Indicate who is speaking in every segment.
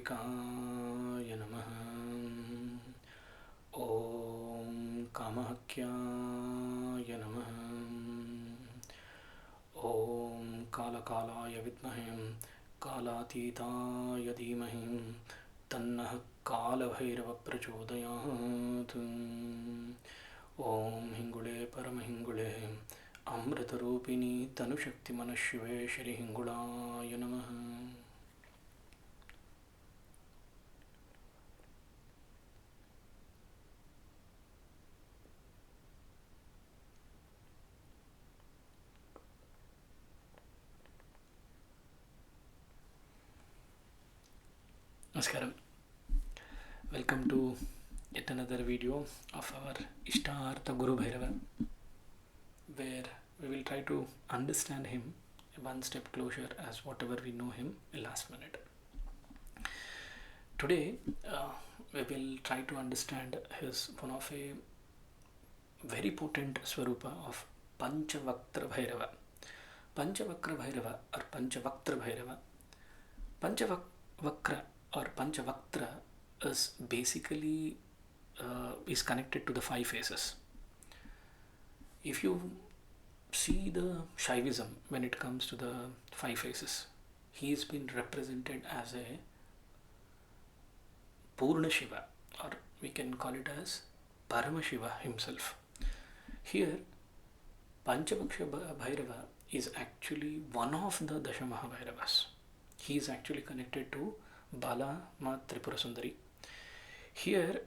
Speaker 1: Kamalika Yanamaha. Om Kamakya Yanamaha. Om Kala Kala Yavitmahim Kalatita Yadimahim Tannah Kala Bhairava Prachodayat. Om Hingule Paramahingule Amritarupini Tanushakti Manashive Shri Hingulaya Namaha. Namaskaram. Welcome to yet another video of our Ishtartha Guru Bhairava, where we will try to understand him one step closer as whatever we know him last minute. Today we will try to understand his one of a very potent Swarupa of Panchavaktra Bhairava. Panchavaktra Bhairava or Panchavaktra Bhairava. Panchavakra or Panchavaktra is basically is connected to the 5 phases. If you see the Shaivism when it comes to the 5 phases, he has been represented as a Purna Shiva, or we can call it as Parama Shiva himself. Here Panchavaktra Bhairava is actually one of the Dashamaha Bhairavas. He is actually connected to Bala Tripurasundarī. Here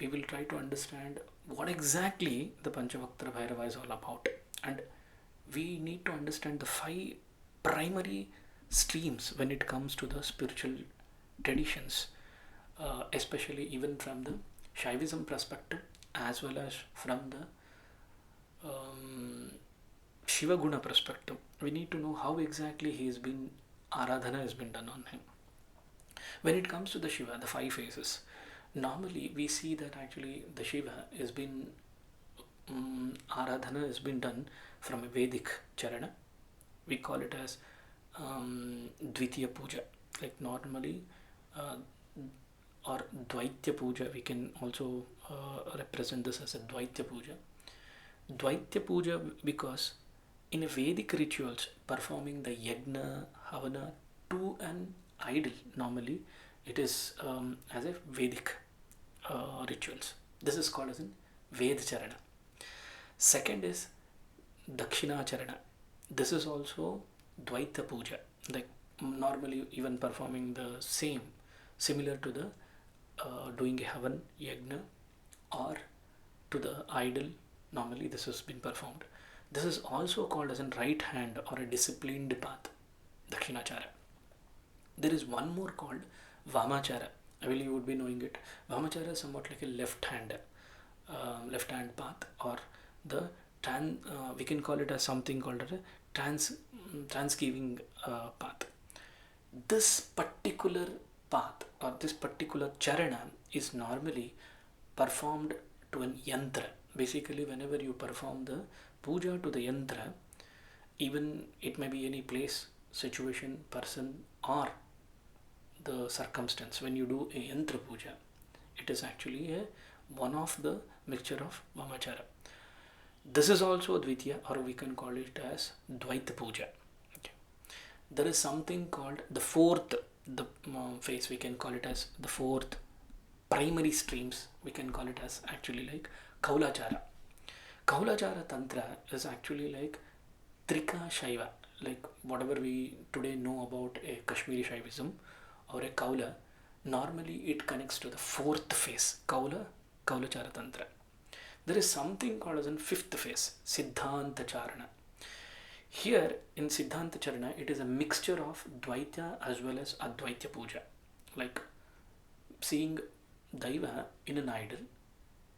Speaker 1: we will try to understand what exactly the Panchavaktra Bhairava is all about, and we need to understand the 5 primary streams when it comes to the spiritual traditions, especially even from the Shaivism perspective as well as from the Shiva Guna perspective. We need to know how exactly Aradhana has been done on him. When it comes to the Shiva, the 5 phases, normally we see that actually the Shiva has been Aradhana has been done from a Vedic charana. We call it as Dvitiya Puja, like normally, or Dvaitya Puja. We can also represent this as a Dvaitya Puja. Dvaitya Puja because in a Vedic rituals performing the Yagna, Havana to an idol, normally it is as a Vedic rituals. This is called as in Ved Charana. Second is Dakshina Charana. This is also Dvaita Puja, like normally even performing the same, similar to the doing a Havan, Yagna or to the idol. Normally this has been performed. This is also called as a right hand or a disciplined path, Dakshinachara. There is one more called Vāmācāra. I believe you would be knowing it. Vāmācāra is somewhat like a left hand path, or the we can call it as something called a transgiving path. This particular path or this particular charana is normally performed to an yantra. Basically, whenever you perform the puja to the yantra, even it may be any place, situation, person, or the circumstance. When you do a yantra puja, it is actually one of the mixture of Vāmācāra. This is also Dvitiya, or we can call it as Dvaita Puja. Okay. There is something called the 4th phase. We can call it as the 4th primary streams. We can call it as actually like Kaulachara. Kaulachara Tantra is actually like Trika Shaiva, like whatever we today know about a Kashmiri Shaivism or a Kaula. Normally it connects to the 4th phase, Kaulachara Tantra. There is something called as in 5th phase, Siddhanta Charana. Here in Siddhanta Charana, it is a mixture of Dvaitya as well as Advaitya Puja, like seeing Daiva in an idol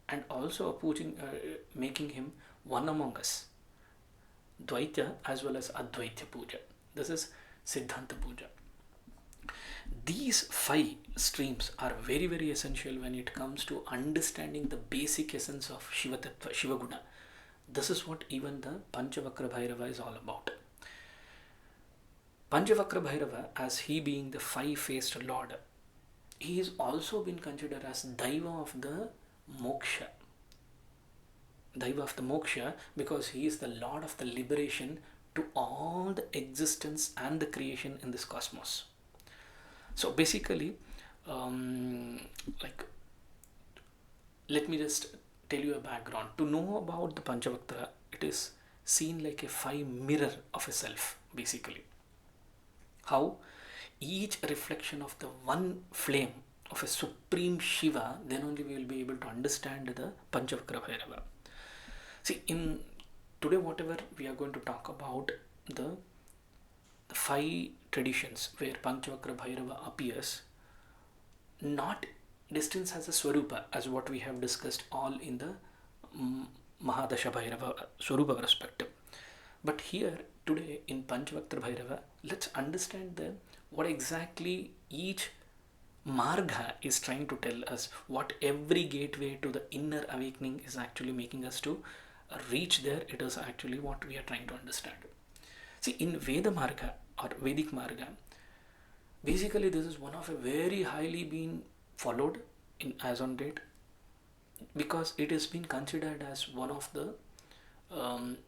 Speaker 1: and also making him one among us. Dvaitya as well as Advaitya Puja. This is Siddhanta Puja. These 5 streams are very, very essential when it comes to understanding the basic essence of Shiva Tattva, Shiva Guna. This is what even the Panchavaktra Bhairava is all about. Panchavaktra Bhairava, as he being the 5-faced Lord, he is also been considered as Daiva of the Moksha. Daiva of the Moksha, because he is the Lord of the liberation to all the existence and the creation in this cosmos. So basically, like, let me just tell you a background. To know about the Panchavaktra, it is seen like a five mirror of a self, basically. How each reflection of the one flame of a supreme Shiva, then only we will be able to understand the Panchavaktra Bhairava. See, in today, whatever we are going to talk about, the five traditions where Panchavakra Bhairava appears, not distance as a Swarupa, as what we have discussed all in the Mahadasha Bhairava Swarupa perspective. But here today in Panchavaktra Bhairava, let's understand what exactly each Marga is trying to tell us, what every gateway to the inner awakening is actually making us to reach there. It is actually what we are trying to understand. See, in Veda Marga or Vedic Marga, basically this is one of a very highly been followed in as on date, because it has been considered as one of the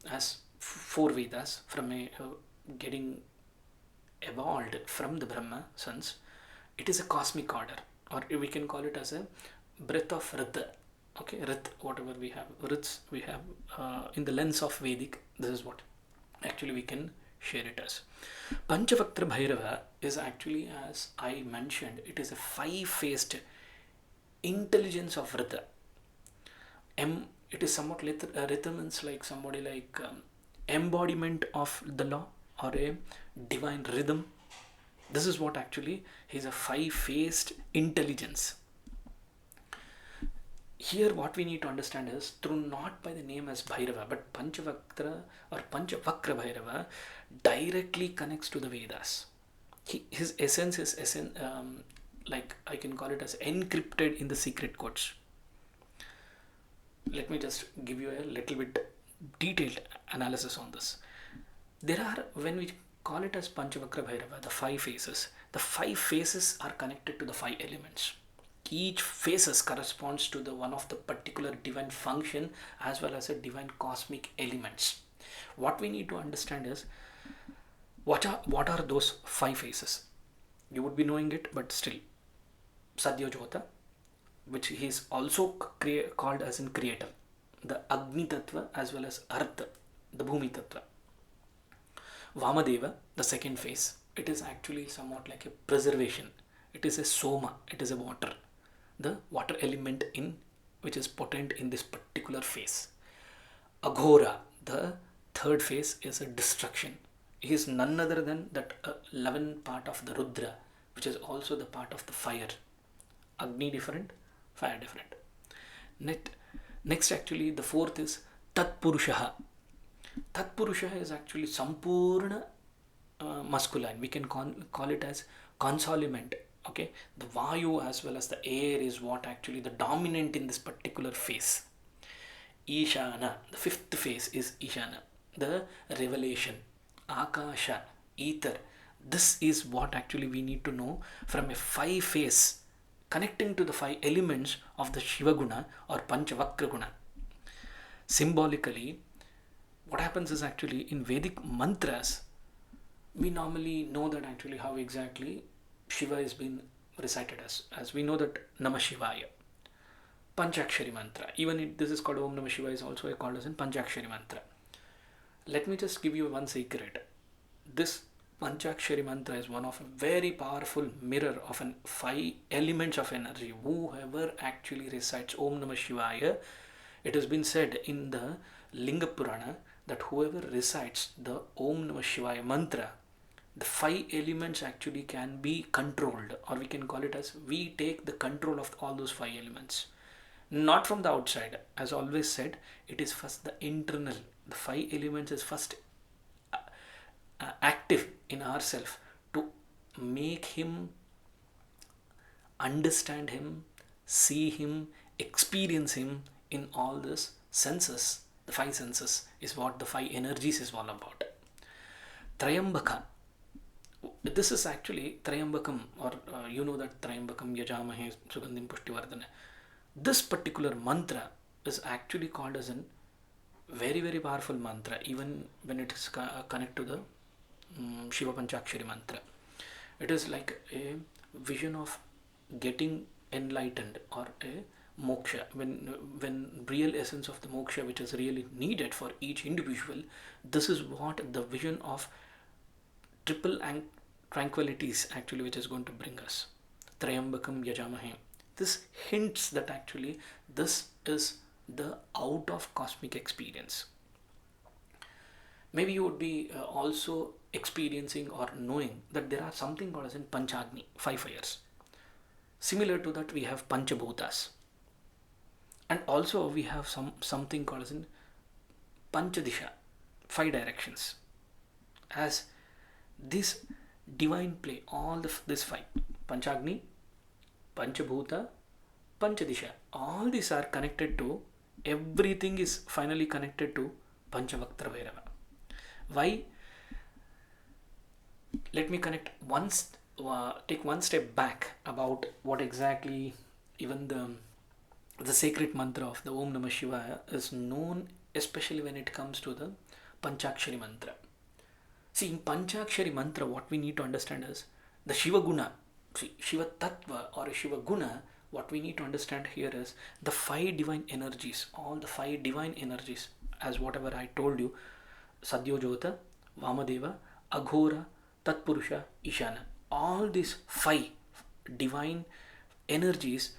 Speaker 1: as four Vedas from a getting evolved from the Brahma sons. It is a cosmic order, or we can call it as a breath of Rita. Okay, Rit, whatever we have, Rits we have in the lens of Vedic, this is what actually we can share it as. Panchavaktra Bhairava is actually, as I mentioned, it is a five-faced intelligence of Rita. It is somewhat Rita means like somebody like embodiment of the law or a divine rhythm. This is what actually is a five-faced intelligence. Here what we need to understand is, through not by the name as Bhairava, but Panchavaktra or Panchavakra Bhairava directly connects to the Vedas. His essence is like I can call it as encrypted in the secret codes. Let me just give you a little bit detailed analysis on this. There are, when we call it as Panchavakra Bhairava, the five faces are connected to the five elements. Each phases corresponds to the one of the particular divine function as well as a divine cosmic elements. What we need to understand is, what are those five phases? You would be knowing it, but still, Sadhya Jota, which he is also called as in creator, the Agni Tattva as well as Artha, the Bhumi Tattva. Vamadeva, the second phase, it is actually somewhat like a preservation. It is a Soma, it is a water, the water element in which is potent in this particular phase. Aghora, the third phase, is a destruction. He is none other than that 11 part of the Rudra, which is also the part of the fire. Agni different, fire different. Next actually the fourth is Tat Purushaha. Tat Purushaha is actually Sampurna masculine. We can call it as consoliment. Okay, the Vayu as well as the air is what actually the dominant in this particular phase. Ishana, the fifth phase is Ishana, the revelation. Akasha, ether. This is what actually we need to know from a five phase connecting to the five elements of the Shiva Guna or Panchavakra Guna. Symbolically, what happens is actually in Vedic mantras, we normally know that actually how exactly Shiva is being recited as we know that Namah Shivaya, Panchakshari mantra. Even this is called Om Namah Shivaya is also called as in Panchakshari mantra. Let me just give you one secret. This Panchakshari mantra is one of a very powerful mirror of an five elements of energy. Whoever actually recites Om Namah Shivaya, it has been said in the Linga Purana that whoever recites the Om Namah Shivaya mantra, the five elements actually can be controlled, or we can call it as we take the control of all those five elements. Not from the outside. As always said, it is first the internal. The five elements is first active in ourselves to make him understand him, see him, experience him in all this senses. The five senses is what the five energies is all about. Trayambaka, this is actually Trayambakam, or you know that Trayambakam Yajamahe Sugandhim Pushtivardhana. This particular mantra is actually called as a very, very powerful mantra, even when it is connected to the Shiva Panchakshari mantra. It is like a vision of getting enlightened, or a moksha, when real essence of the moksha, which is really needed for each individual. This is what the vision of triple tranquilities actually which is going to bring us. Trayambakam Yajamahe. This hints that actually this is the out of cosmic experience. Maybe you would be also experiencing or knowing that there are something called as in Panchagni, 5 fires. Similar to that, we have Panchabhutas, and also we have something called as in Panchadisha, 5 directions. As this divine play, all this 5, Panchagni, Panchabhuta, Panchadisha, all these are connected to, everything is finally connected to Panchavaktra Bhairava. Why? Let me connect take one step back about what exactly even the sacred mantra of the Om Namah Shivaya is known, especially when it comes to the Panchakshari mantra. See, in Panchakshari mantra, what we need to understand is the Shiva Guna. See, Shiva Tattva or Shiva Guna, what we need to understand here is the 5 divine energies, all the 5 divine energies, as whatever I told you, Sadyojota, Vamadeva, Aghora, Tatpurusha, Ishana. All these 5 divine energies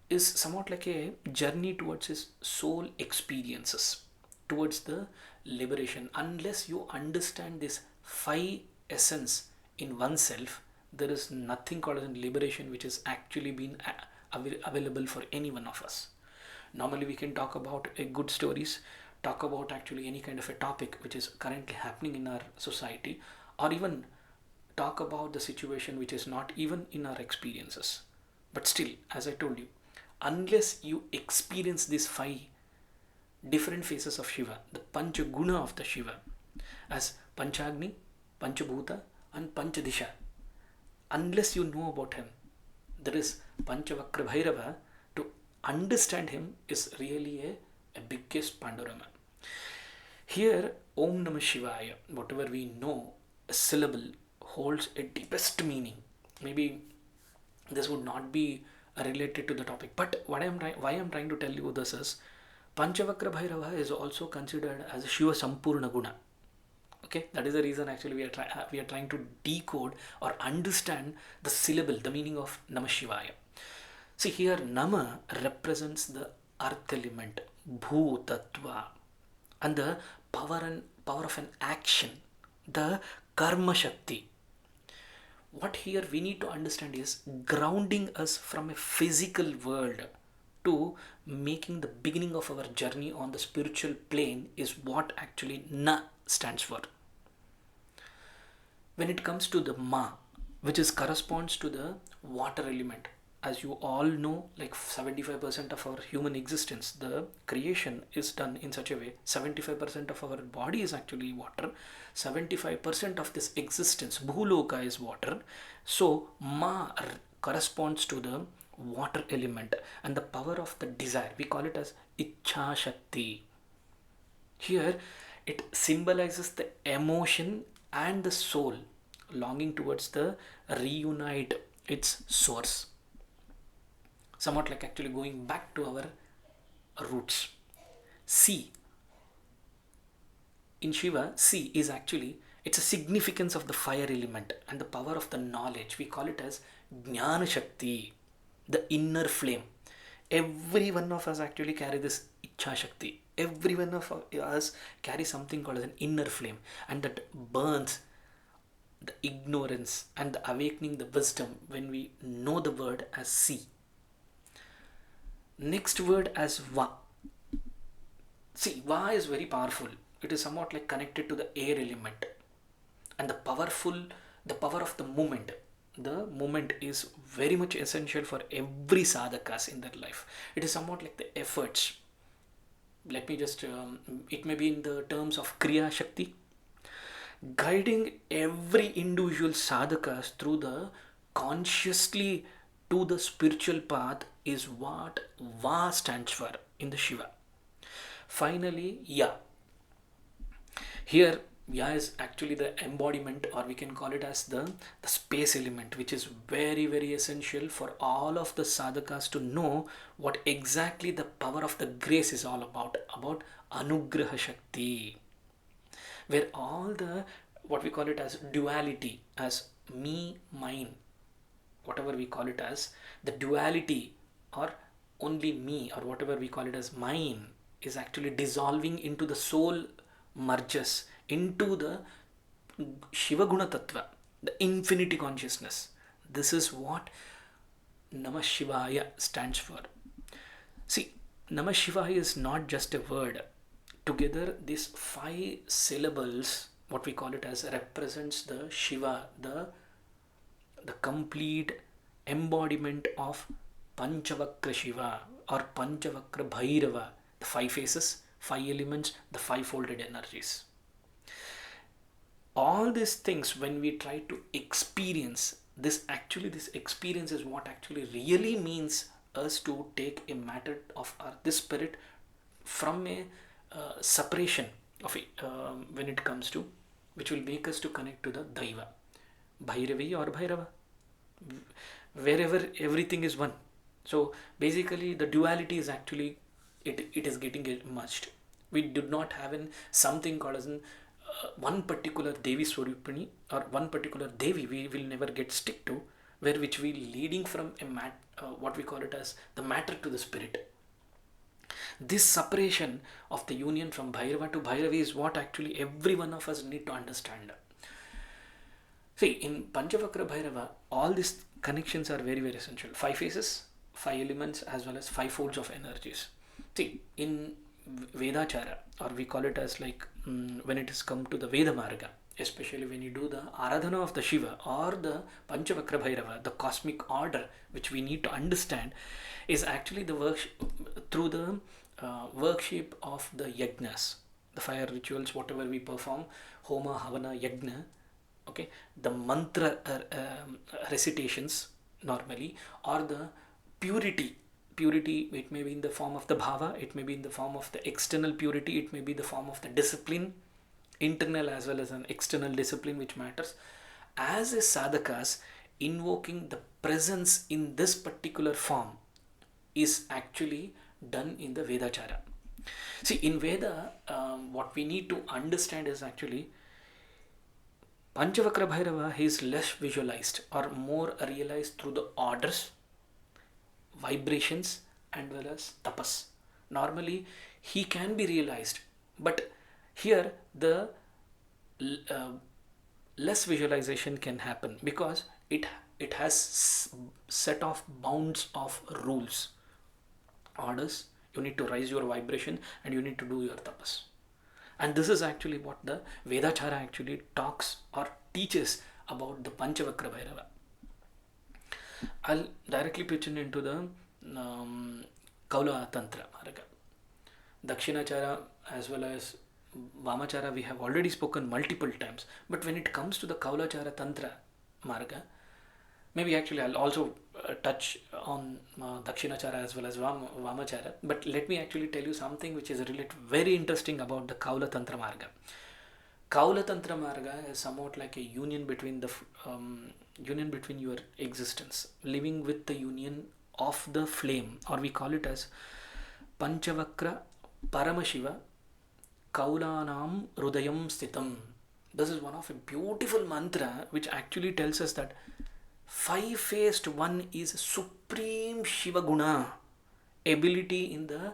Speaker 1: is somewhat like a journey towards his soul experiences, towards the liberation. Unless you understand this 5 essence in oneself, there is nothing called as liberation which is actually been available for any one of us. Normally we can talk about good stories, talk about actually any kind of a topic which is currently happening in our society, or even talk about the situation which is not even in our experiences. But still, as I told you, unless you experience these 5 different phases of Shiva, the Panchaguna of the Shiva, as Panchagni, Panchabhuta and Panchadisha, unless you know about him, there is Panchavaktra Bhairava. To understand him is really a biggest panorama. Here, Om Namah Shivaya, whatever we know, a syllable holds a deepest meaning. Maybe this would not be related to the topic, but why I'm trying to tell you this is Panchavakra Bhairava is also considered as a Shiva Sampurna Guna. Okay, that is the reason actually we are trying to decode or understand the syllable, the meaning of Namah Shivaya. See, here Nama represents the earth element, Bhutattva, and the power of an action, the Karma Shakti. What here we need to understand is grounding us from a physical world to making the beginning of our journey on the spiritual plane is what actually Na stands for. When it comes to the Ma, which is corresponds to the water element, as you all know, like 75% of our human existence, the creation is done in such a way, 75% of our body is actually water, 75% of this existence, Bhuloka, is water. So Ma corresponds to the water element and the power of the desire. We call it as Ichha Shakti. Here it symbolizes the emotion and the soul longing towards the reunite its source. Somewhat like actually going back to our roots. C. In Shiva, C is actually, it's a significance of the fire element and the power of the knowledge. We call it as Jnana Shakti, the inner flame. Every one of us actually carry this Ichha Shakti. Every one of us carry something called as an inner flame, and that burns the ignorance and the awakening the wisdom when we know the word as C. Next word as Va. See, Va is very powerful. It is somewhat like connected to the air element and the power of the movement. The movement is very much essential for every sadhakas in their life. It is somewhat like the efforts. Let me just, it may be in the terms of Kriya Shakti. guiding every individual sadhakas through the consciously to the spiritual path is what Va stands for in the Shiva. Finally, Ya. Here, Ya is actually the embodiment, or we can call it as the space element, which is very, very essential for all of the sadhakas to know what exactly the power of the grace is all about Anugraha Shakti, where all the what we call it as duality, as me, mine, whatever we call it as, the duality or only me or whatever we call it as mine is actually dissolving into the soul, merges into the Shiva Guna Tattva, the infinity consciousness. This is what Namah Shivaya stands for. See, Namah Shivaya is not just a word. Together, these 5 syllables, what we call it as, represents the Shiva, the complete embodiment of Panchavaktra Shiva or Panchavaktra Bhairava, the 5 faces, 5 elements, the 5-folded energies. All these things, when we try to experience this, actually this experience is what actually really means us to take a matter of this spirit from a separation of it, when it comes to, which will make us to connect to the Daiva, Bhairavi or Bhairava, wherever everything is one. So basically the duality is actually, it is getting merged. We do not have something called as one particular Devi Swarupini or one particular Devi we will never get stick to, where which we leading from what we call it as the matter to the spirit. This separation of the union from Bhairava to Bhairavi is what actually every one of us need to understand. See, in Panchavakra Bhairava, all these connections are very, very essential. 5 faces, 5 elements, as well as 5 folds of energies. See, in Vedācāra, or we call it as like when it is come to the Veda Marga, especially when you do the Aradhana of the Shiva or the Panchavakra Bhairava, the cosmic order which we need to understand is actually the work through the worship of the yajnas, the fire rituals, whatever we perform, Homa, Havana, Yajna, okay, the mantra recitations normally, or the purity, it may be in the form of the bhava, it may be in the form of the external purity, it may be the form of the discipline, internal as well as an external discipline which matters. As a sadhakas, invoking the presence in this particular form is actually done in the Vedācāra. See, in Veda, what we need to understand is actually Panchavakra Bhairava is less visualized or more realized through the orders, vibrations, and well as tapas. Normally, he can be realized, but here the less visualization can happen because it has set of bounds of rules, orders. You need to raise your vibration and you need to do your tapas. And this is actually what the Vedācāra actually talks or teaches about the Panchavakra Bhairava. I'll directly pitch into the Kaula Tantra Marga. Dakshinācāra as well as Vāmācāra we have already spoken multiple times. But when it comes to the Kaulācāra Tantra Marga, maybe actually I'll also touch on Dakshinācāra as well as Vāmācāra. But let me actually tell you something which is related very interesting about the Kaula Tantra Marga. Kaula Tantra Marga is somewhat like a union between the union between your existence, living with the union of the flame, or we call it as Panchavakra Paramashiva Kaulanam Rudayam Sthitam. This is one of a beautiful mantra which actually tells us that 5-faced one is supreme Shiva Guna, ability in the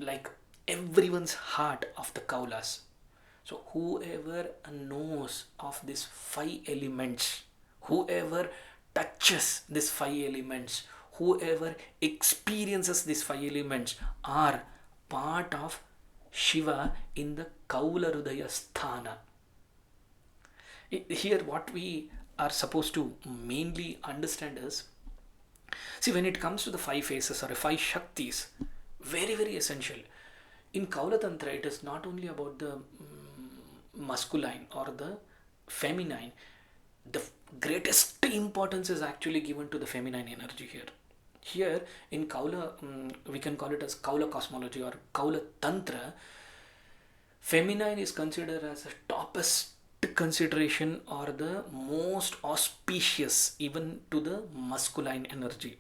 Speaker 1: like everyone's heart of the Kaulas. So whoever knows of these 5 elements, whoever touches these 5 elements, whoever experiences these 5 elements are part of Shiva in the Kaula Rudaya Sthana. Here what we are supposed to mainly understand is, see, when it comes to the 5 faces or 5 Shaktis, very, very essential. In Kaula Tantra, it is not only about the masculine or the feminine, the greatest importance is actually given to the feminine energy here. Here in Kaula, we can call it as Kaula cosmology or Kaula Tantra, feminine is considered as the topest consideration or the most auspicious even to the masculine energy.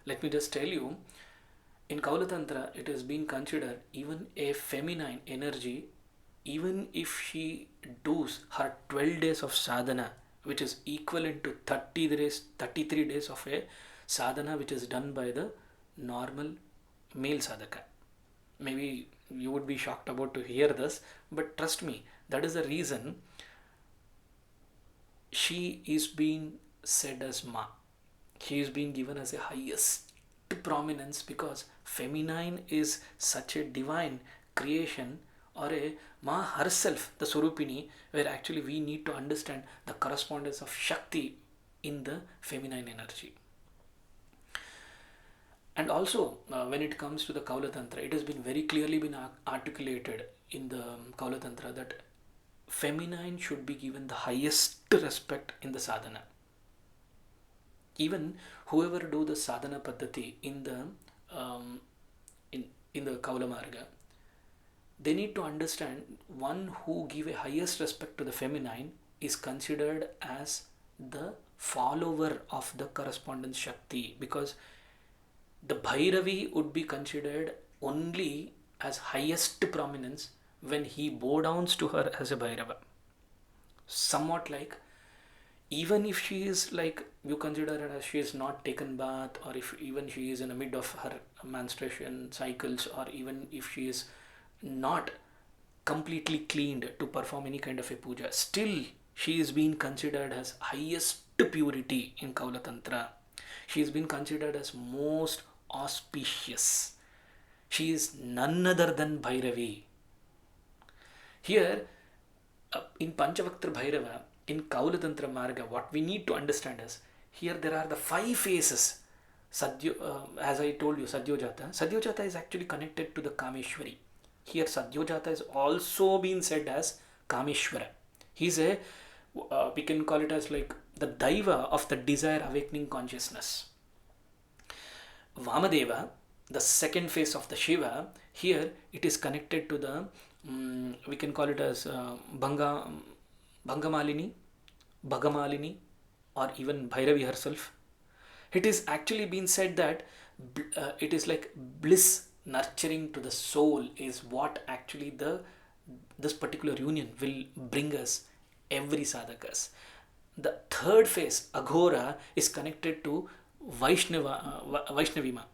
Speaker 1: Let me just tell you, in Kaula Tantra, it has been considered even a feminine energy, even if she does her 12 days of sadhana, which is equivalent to 30 days, 33 days of a sadhana which is done by the normal male sadhaka. Maybe you would be shocked about to hear this, but trust me, that is the reason she is being said as Ma. She is being given as a highest prominence because feminine is such a divine creation, or a Ma herself, the Surupini, where actually we need to understand the correspondence of Shakti in the feminine energy. And also, when it comes to the Kaula Tantra, it has been very clearly been articulated in the Kaula Tantra that feminine should be given the highest respect in the sadhana. Even whoever do the sadhana paddhati in the Kaula Marga, they need to understand one who give a highest respect to the feminine is considered as the follower of the correspondence Shakti, because the Bhairavi would be considered only as highest prominence when he bow downs to her as a Bhairava. Somewhat like, even if she is like, you consider her as she is not taken bath, or if even she is in the mid of her menstruation cycles, or even if she is not completely cleaned to perform any kind of a puja, still she is being considered as highest purity in Kaula Tantra. She has been considered as most auspicious. She is none other than Bhairavi. Here, in Panchavaktra Bhairava, in Kaula Tantra Marga, what we need to understand is, here there are the 5 phases. As I told you, Sadyojata. Sadyojata is actually connected to the Kameshwari. Here, Sadyojata is also been said as Kameshwara. He's a, we can call it as like the Daiva of the desire awakening consciousness. Vāmadeva, the second phase of the Shiva, here it is connected to the, we can call it as Bhangamalini, Bhagamalini, or even Bhairavi herself. It is actually been said that it is like bliss nurturing to the soul is what actually this particular union will bring us every sadhakas. The third phase, Aghora, is connected to Vaishnavima.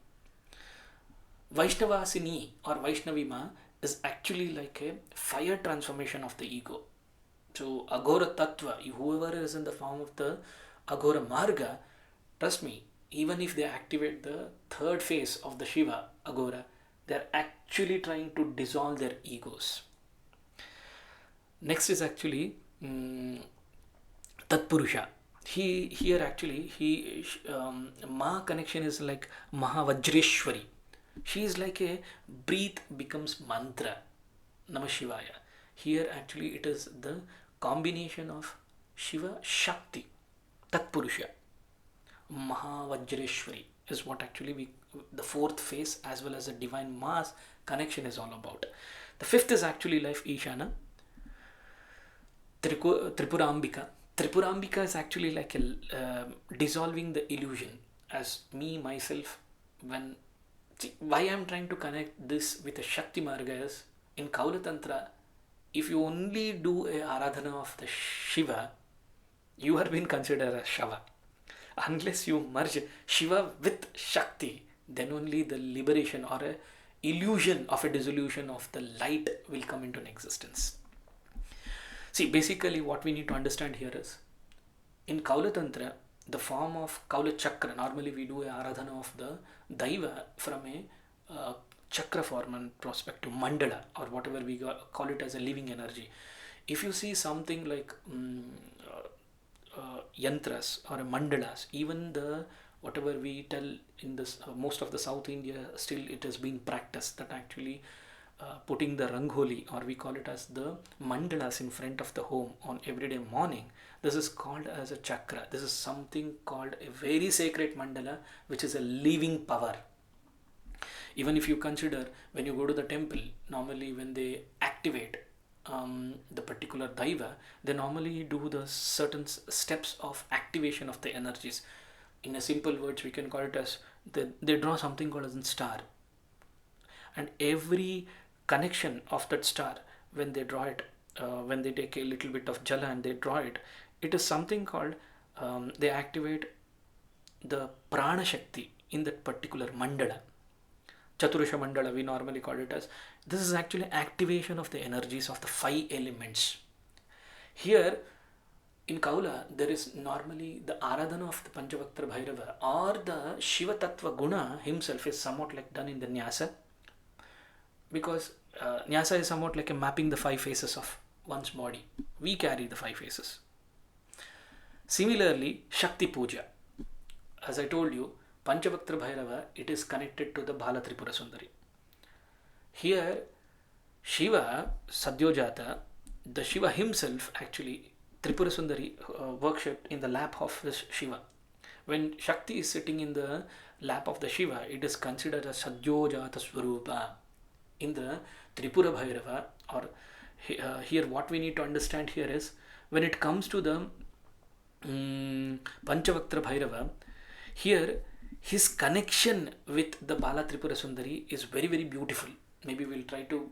Speaker 1: Vaishnavasini or Vaishnavima is actually like a fire transformation of the ego. So Aghora Tattva, whoever is in the form of the Aghora Marga, trust me, even if they activate the third phase of the Shiva Aghora, they are actually trying to dissolve their egos. Next is actually Tatpurusha. Ma connection is like Mahavajreshwari. She is like a breath becomes mantra, Namah Shivaya. Here actually it is the combination of Shiva Shakti, Tatpurusha. Mahavajreshwari is what actually the fourth phase as well as the divine mass connection is all about. The fifth is actually life Ishana, Tripurambika. Tripurambika is actually like a dissolving the illusion. As me myself, why I am trying to connect this with a Shakti Marga is, in Kaula Tantra, if you only do a Aradhana of the Shiva, you are being considered as Shava. Unless you merge Shiva with Shakti, then only the liberation or a illusion of a dissolution of the light will come into existence. See, basically what we need to understand here is, in Kaula Tantra, the form of Kaula Chakra, normally we do a Aradhana of the Daiva from a Chakra form and perspective, Mandala, or whatever we call it as a living energy. If you see something like yantras or mandalas, even the whatever we tell in this most of the South India, still it has been practiced that actually putting the rangoli, or we call it as the mandalas in front of the home on everyday morning. This is called as a chakra. This is something called a very sacred mandala, which is a living power. Even if you consider, when you go to the temple, normally when they activate the particular daiva, they normally do the certain steps of activation of the energies. In a simple words, we can call it as they draw something called as a star, and every connection of that star, when they draw it, when they take a little bit of jala and they draw it, it is something called, they activate the prana shakti in that particular mandala. Chaturasha mandala, we normally call it as. This is actually activation of the energies of the 5 elements. Here in Kaula, there is normally the Aradhana of the Panchavaktra Bhairava or the Shiva Tattva Guna himself is somewhat like done in the Nyasa, because Nyasa is somewhat like a mapping the 5 faces of one's body. We carry the 5 faces. Similarly, Shakti Puja. As I told you, Panchavaktra Bhairava, it is connected to the Bala Tripurasundarī. Here, Shiva, Sadyojata, the Shiva himself actually, Tripurasundarī worshipped in the lap of this Shiva. When Shakti is sitting in the lap of the Shiva, it is considered as Sadyojata Swarupa. In the Tripura Bhairava, or here what we need to understand here is, when it comes to the Panchavaktra Bhairava, here his connection with the Bala Tripurasundarī is very, very beautiful. Maybe we'll try to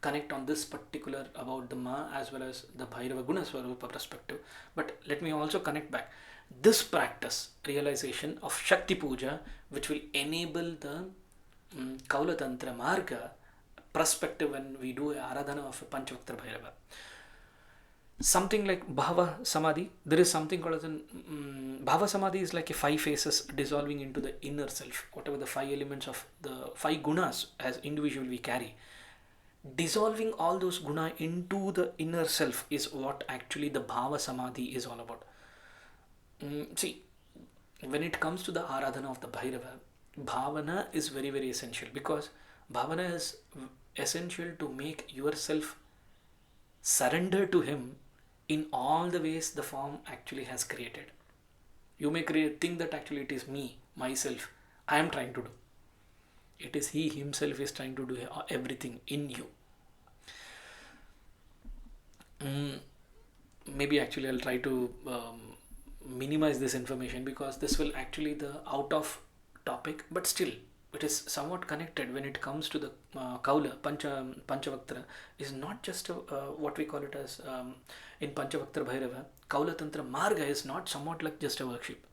Speaker 1: connect on this particular about the Ma as well as the Bhairava Guna Swarupa perspective. But let me also connect back. This practice, realization of Shakti Puja, which will enable the Kaula Tantra Marga perspective when we do a Aradhana of a Panchavaktra Bhairava. Something like Bhava Samadhi, there is something called as Bhava Samadhi is like a 5 faces dissolving into the inner self, whatever the 5 elements of the 5 gunas as individual we carry. Dissolving all those guna into the inner self is what actually the Bhava Samadhi is all about. See, when it comes to the Aradhana of the Bhairava, Bhavana is very, very essential, because Bhavana is essential to make yourself surrender to him in all the ways the form actually has created. You may think that actually it is me, myself, I am trying to do. It is he himself is trying to do everything in you. Maybe actually I'll try to minimize this information, because this will actually the out of topic, but still it is somewhat connected when it comes to the Kaula. Panchavaktra is not just what we call it as in Panchavaktra Bhairava. Kaula Tantra Marga is not somewhat like just a worship.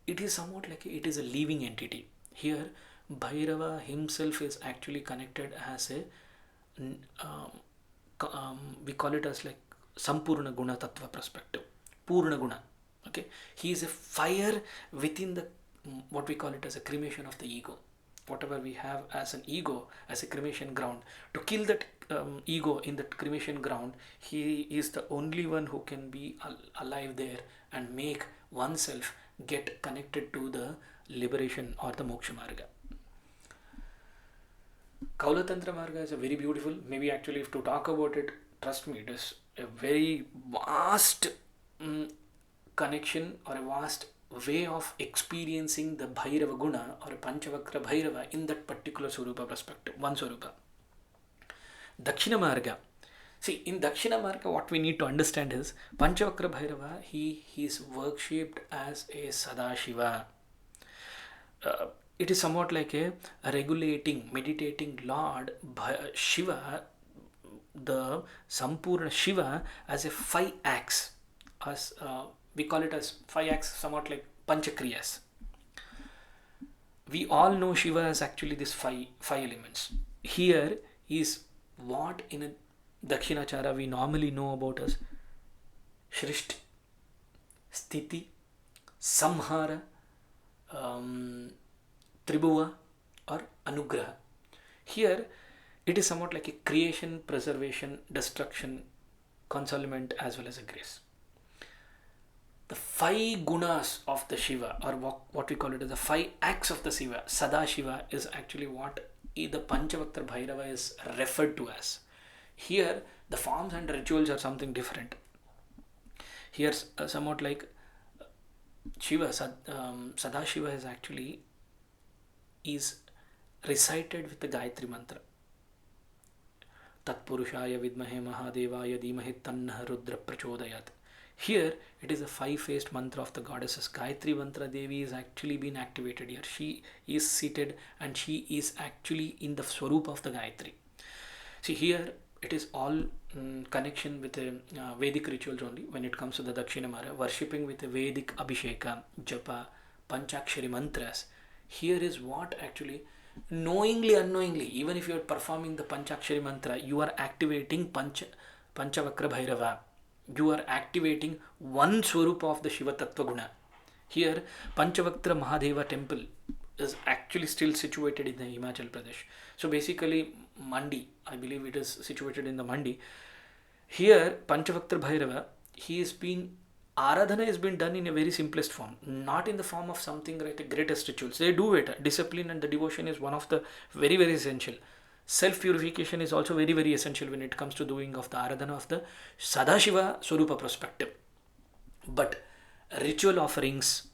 Speaker 1: It is somewhat like it is a living entity. Here Bhairava himself is actually connected as a we call it as like Sampurna Guna Tattva perspective. Purna Guna. Okay, he is a fire within the what we call it as a cremation of the ego. Whatever we have as an ego, as a cremation ground, to kill that ego in that cremation ground, he is the only one who can be alive there and make oneself get connected to the liberation or the moksha marga. Kaula Tantra Marga is a very beautiful, maybe actually if to talk about it, trust me, it is a very vast connection or a vast way of experiencing the Bhairava Guna or a Panchavakra Bhairava in that particular Swarupa perspective, one Swarupa. Dakshina Marga. See, in Dakshina Marga, what we need to understand is Panchavakra Bhairava, he is worshipped as a Sadashiva. It is somewhat like a regulating, meditating Lord Shiva, the Sampurna Shiva, as a 5 acts, as we call it as 5 acts, somewhat like Panchakriyas. We all know Shiva as actually these five elements. Here is what in a Dakshinachara we normally know about as Shrishti, Sthiti, Samhara, Tribhuva or Anugraha. Here it is somewhat like a creation, preservation, destruction, consolement as well as a grace. The 5 gunas of the Shiva, or what we call it as the 5 acts of the Shiva, Sadashiva, is actually what the Panchavaktra Bhairava is referred to as. Here, the forms and rituals are something different. Here's somewhat like Shiva, Sadashiva is actually is recited with the Gayatri mantra. Tatpurushaya vidmahe mahadevaya dhimahi tannah rudra prachodayat. Here it is a five-faced mantra of the goddesses. Gayatri mantra Devi is actually been activated here. She is seated and she is actually in the swarup of the Gayatri. See here it is all connection with the Vedic rituals only when it comes to the Dakshinamara, worshipping with the Vedic Abhisheka, Japa, Panchakshari mantras. Here is what actually knowingly, unknowingly, even if you are performing the Panchakshari mantra, you are activating Panchavakra Bhairava. You are activating one Swarupa of the Shiva Tattva Guna. Here, Panchavaktra Mahadeva temple is actually still situated in the Himachal Pradesh. So basically, Mandi, I believe it is situated in the Mandi. Here, Panchavaktra Bhairava, he has been Aradhana has been done in a very simplest form, not in the form of something like the greatest rituals. They do it. Discipline and the devotion is one of the very, very essential. Self-purification is also very, very essential when it comes to doing of the Aradhana of the Sadashiva Swarupa perspective. But ritual offerings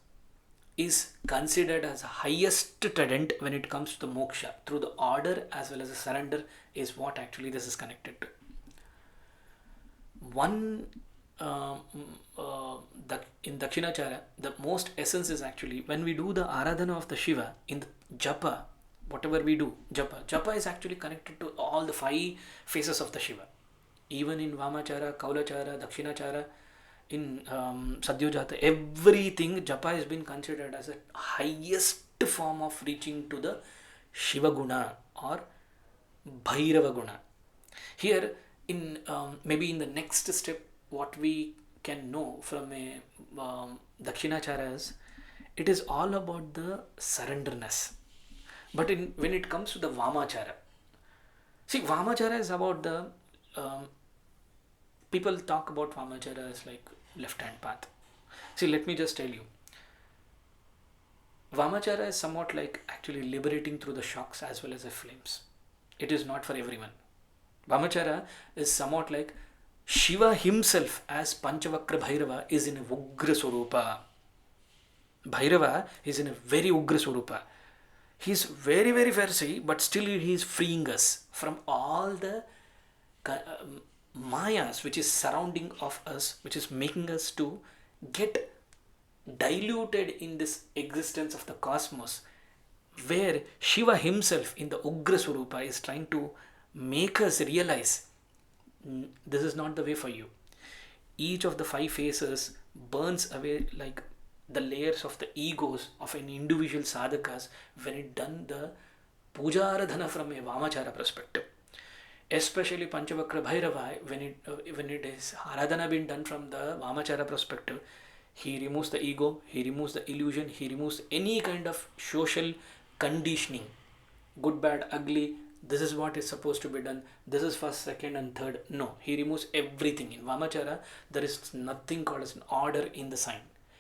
Speaker 1: is considered as highest trident when it comes to the moksha. Through the order as well as the surrender is what actually this is connected to. One in Dakshinachara, the most essence is actually when we do the Aradhana of the Shiva in the Japa, whatever we do, Japa is actually connected to all the five faces of the Shiva. Even in Vāmācāra, Kaulachara, Dakshinachara, in Sadyojata, everything Japa has been considered as a highest form of reaching to the Shiva Guna or Bhairava Guna. Here, in maybe in the next step, what we can know from a Dakshinachara is, it is all about the surrenderness. But when it comes to the Vāmācāra, see, Vāmācāra is about the people talk about Vāmācāra as like left hand path. See, let me just tell you, Vāmācāra is somewhat like actually liberating through the shocks as well as the flames. It is not for everyone. Vāmācāra is somewhat like Shiva himself as Panchavakra Bhairava is in a Ugra Swarupa. Bhairava is in a very Ugra Swarupa. He is very, very fierce, but still he is freeing us from all the mayas which is surrounding of us, which is making us to get diluted in this existence of the cosmos, where Shiva himself in the Ugra Swarupa is trying to make us realize this is not the way for you. Each of the five faces burns away like the layers of the egos of an individual sadhakas when it done the puja aradhana from a Vāmācāra perspective. Especially Panchavakra Bhairava, when it is aradhana being done from the Vāmācāra perspective, he removes the ego, he removes the illusion, he removes any kind of social conditioning, good, bad, ugly. This is what is supposed to be done. This is first, second and third. No, he removes everything. In Vāmācāra, there is nothing called as an order in the sign.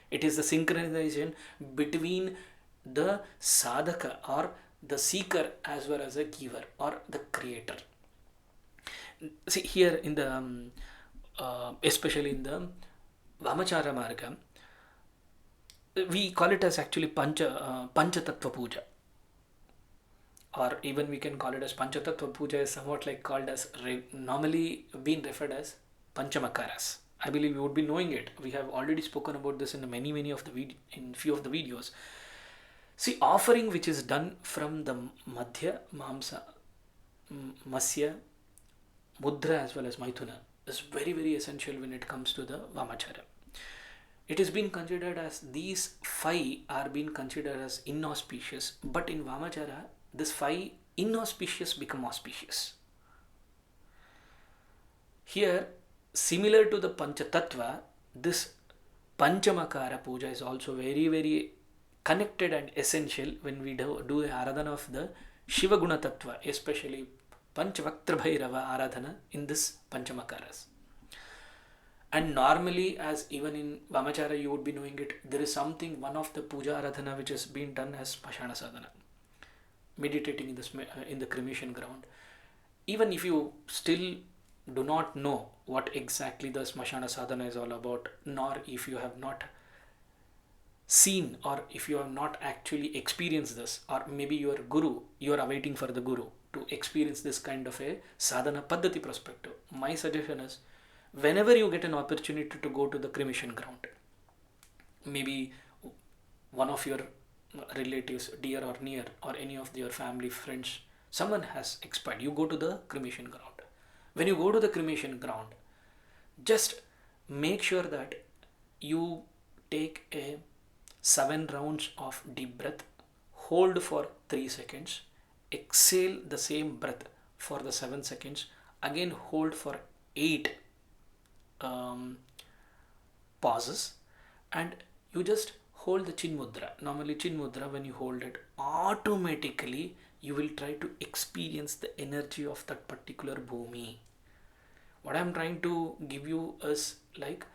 Speaker 1: It is the synchronization between the sadhaka or the seeker as well as the giver or the creator. See here in the, especially in the Vāmācāra Marga, we call it as actually Panchatattva Puja. Or even we can call it as Panchatattva Puja is somewhat like called as, normally been referred as Panchamakaras. I believe you would be knowing it. We have already spoken about this in many of the in few of the videos. See, offering which is done from the Madhya, Mamsa, Masya, Mudra as well as Maithuna is very, very essential when it comes to the Vāmācāra. It is being considered as these five are being considered as inauspicious, but in Vāmācāra, this five inauspicious become auspicious. Here, similar to the Panchatattva, this Panchamakara Puja is also very, very connected and essential when we do the Aradhana of the Shiva Guna Tattva, especially Panchavaktra Bhairava Aradhana in this Panchamakaras. And normally, as even in Vāmācāra you would be knowing it, there is something, one of the Puja Aradhana which has been done as Pashana Sadhana. meditating in the cremation ground, even if you still do not know what exactly the smashana sadhana is all about, nor if you have not seen, or if you have not actually experienced this, or maybe your guru, you are awaiting for the guru to experience this kind of a sadhana paddhati perspective, my suggestion is, whenever you get an opportunity to go to the cremation ground, maybe one of your relatives, dear or near, or any of your family, friends, someone has expired, you go to the cremation ground. When you go to the cremation ground, just make sure that you take a 7 rounds of deep breath, hold for 3 seconds, exhale the same breath for the 7 seconds, again hold for 8 pauses, and you just hold the chin mudra. Normally chin mudra, when you hold it, automatically you will try to experience the energy of that particular bhumi. What I am trying to give you is like,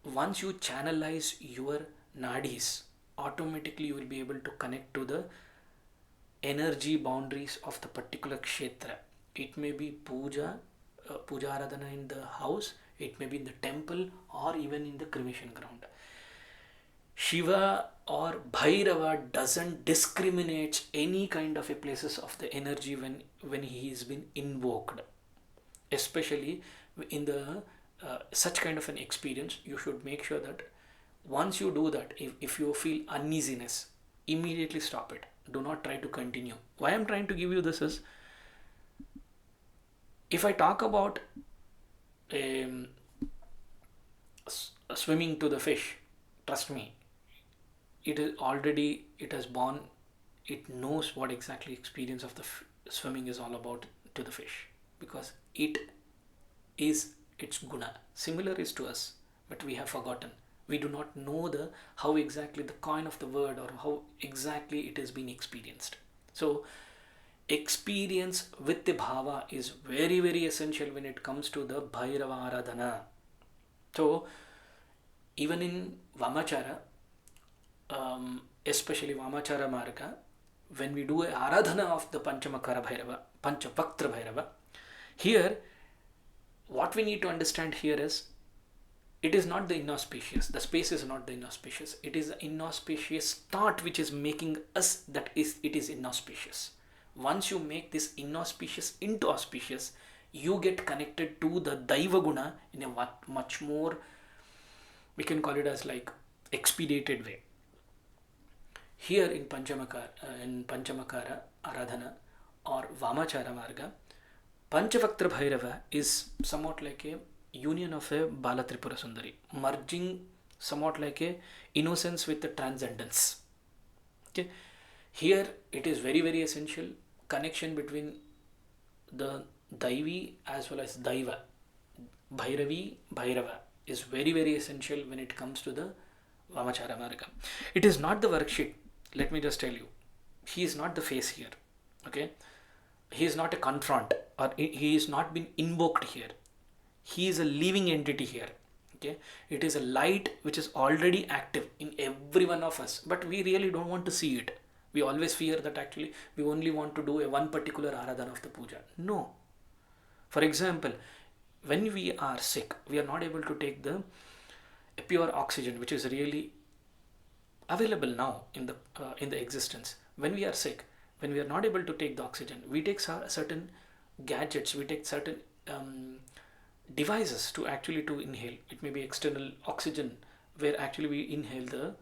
Speaker 1: once you channelize your nadis, automatically you will be able to connect to the energy boundaries of the particular kshetra. It may be puja aradhana in the house, it may be in the temple, or even in the cremation ground. Shiva or Bhairava doesn't discriminate any kind of a places of the energy when he is been invoked. Especially in the such kind of an experience, you should make sure that once you do that, if you feel uneasiness, immediately stop it. Do not try to continue. Why I'm trying to give you this is, if I talk about swimming to the fish, trust me, it has born, it knows what exactly experience of the swimming is all about to the fish, because it is its guna. Similar is to us, but we have forgotten. We do not know how exactly the coin of the word, or how exactly it has been experienced. So experience with the bhava is very, very essential when it comes to the Bhairava Aradhana. So even in Vāmācāra, especially Vāmācāra Marga, when we do a Aradhana of the Panchavaktra Bhairava, Panchavaktra Bhairava, here what we need to understand here is, it is not the inauspicious, the space is not the inauspicious, it is the inauspicious thought which is making us it is inauspicious. Once you make this inauspicious into auspicious, you get connected to the Daiva Guna in a much more, we can call it as like expedited way. Here in Panchavaktra Aradhana or Vāmācāra Marga, Panchavaktra Bhairava is somewhat like a union of a Bala Tripurasundarī, merging somewhat like a innocence with the transcendence. Okay, here it is very, very essential connection between the Daivi as well as Daiva. Bhairavi, Bhairava is very, very essential when it comes to the Vāmācāra Marga. It is not the worksheet. Let me just tell you, he is not the face here. Okay, he is not a confront, or he is not been invoked here. He is a living entity here. Okay, it is a light which is already active in every one of us, but we really don't want to see it. We always fear that actually we only want to do a one particular aradhana of the puja. No. For example, when we are sick, we are not able to take the pure oxygen, which is really available now in the existence. When we are sick, when we are not able to take the oxygen, we take certain gadgets, we take certain devices to actually to inhale. It may be external oxygen, where actually we inhale the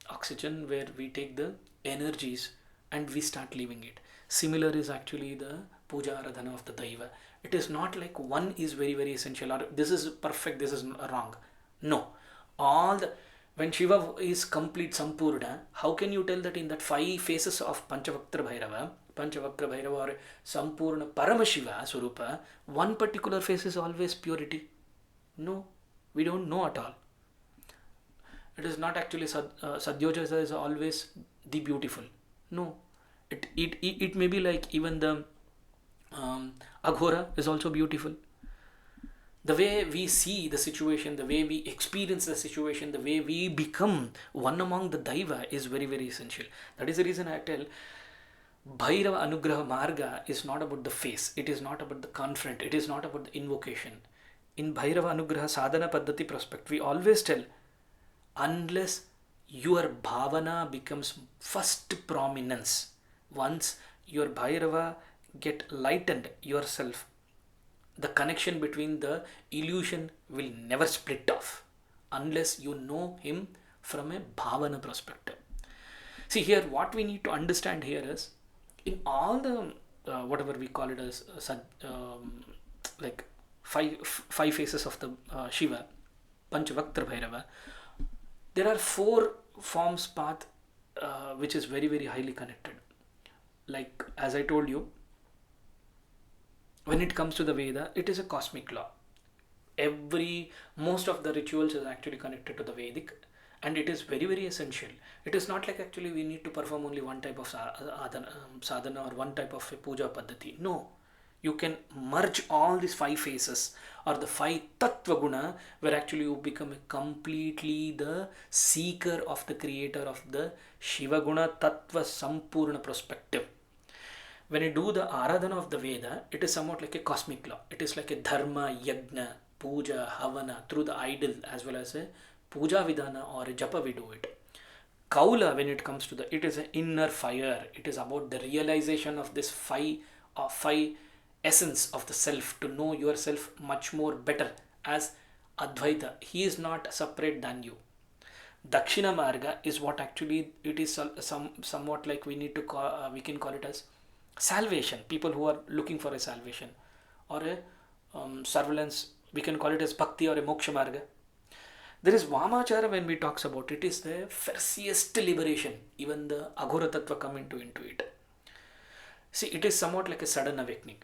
Speaker 1: oxygen, where we take the energies and we start leaving it. Similar is actually the puja aradhana of the Daiva. It is not like one is very, very essential, or this is perfect, this is wrong. No. When Shiva is complete Sampurna, how can you tell that in that 5 phases of Panchavaktra Bhairava or Sampurna Paramashiva Swarupa, one particular phase is always purity? No, we don't know at all. It is not actually Sadhyojaja is always the beautiful. No, it may be like even the Aghora is also beautiful. The way we see the situation, the way we experience the situation, the way we become one among the Daiva is very, very essential. That is the reason I tell, Bhairava Anugraha Marga is not about the face, it is not about the confront, it is not about the invocation. In Bhairava Anugraha Sadhana Paddhati prospect, we always tell, unless your bhavana becomes first prominence, once your Bhairava get lightened yourself, the connection between the illusion will never split off unless you know him from a bhavana perspective. See here, what we need to understand here is, in all the whatever we call it as like five faces of the Shiva, Panchavaktra Bhairava, there are four forms path which is very very highly connected. Like as I told you, when it comes to the Veda, it is a cosmic law. Most of the rituals is actually connected to the Vedic, and it is very very essential. It is not like actually we need to perform only one type of sadhana or one type of a puja paddhati. No, you can merge all these five phases or the five tattva guna, where actually you become a completely the seeker of the creator of the Shiva guna tattva sampurna perspective. When you do the aradhana of the Veda, it is somewhat like a cosmic law. It is like a dharma, yajna, puja, havana, through the idol, as well as a puja vidhana or a japa we do it. Kaula, when it comes to it is an inner fire. It is about the realization of this five essence of the self, to know yourself much more better as Advaita. He is not separate than you. Dakshina Marga is what actually it is somewhat like we need to call, we can call it as salvation. People who are looking for a salvation or a surveillance, we can call it as bhakti or a moksha marga. There is Vāmācāra. When we talks about it, is the fiercest liberation. Even the Aghora Tattva come into it. See, it is somewhat like a sudden awakening.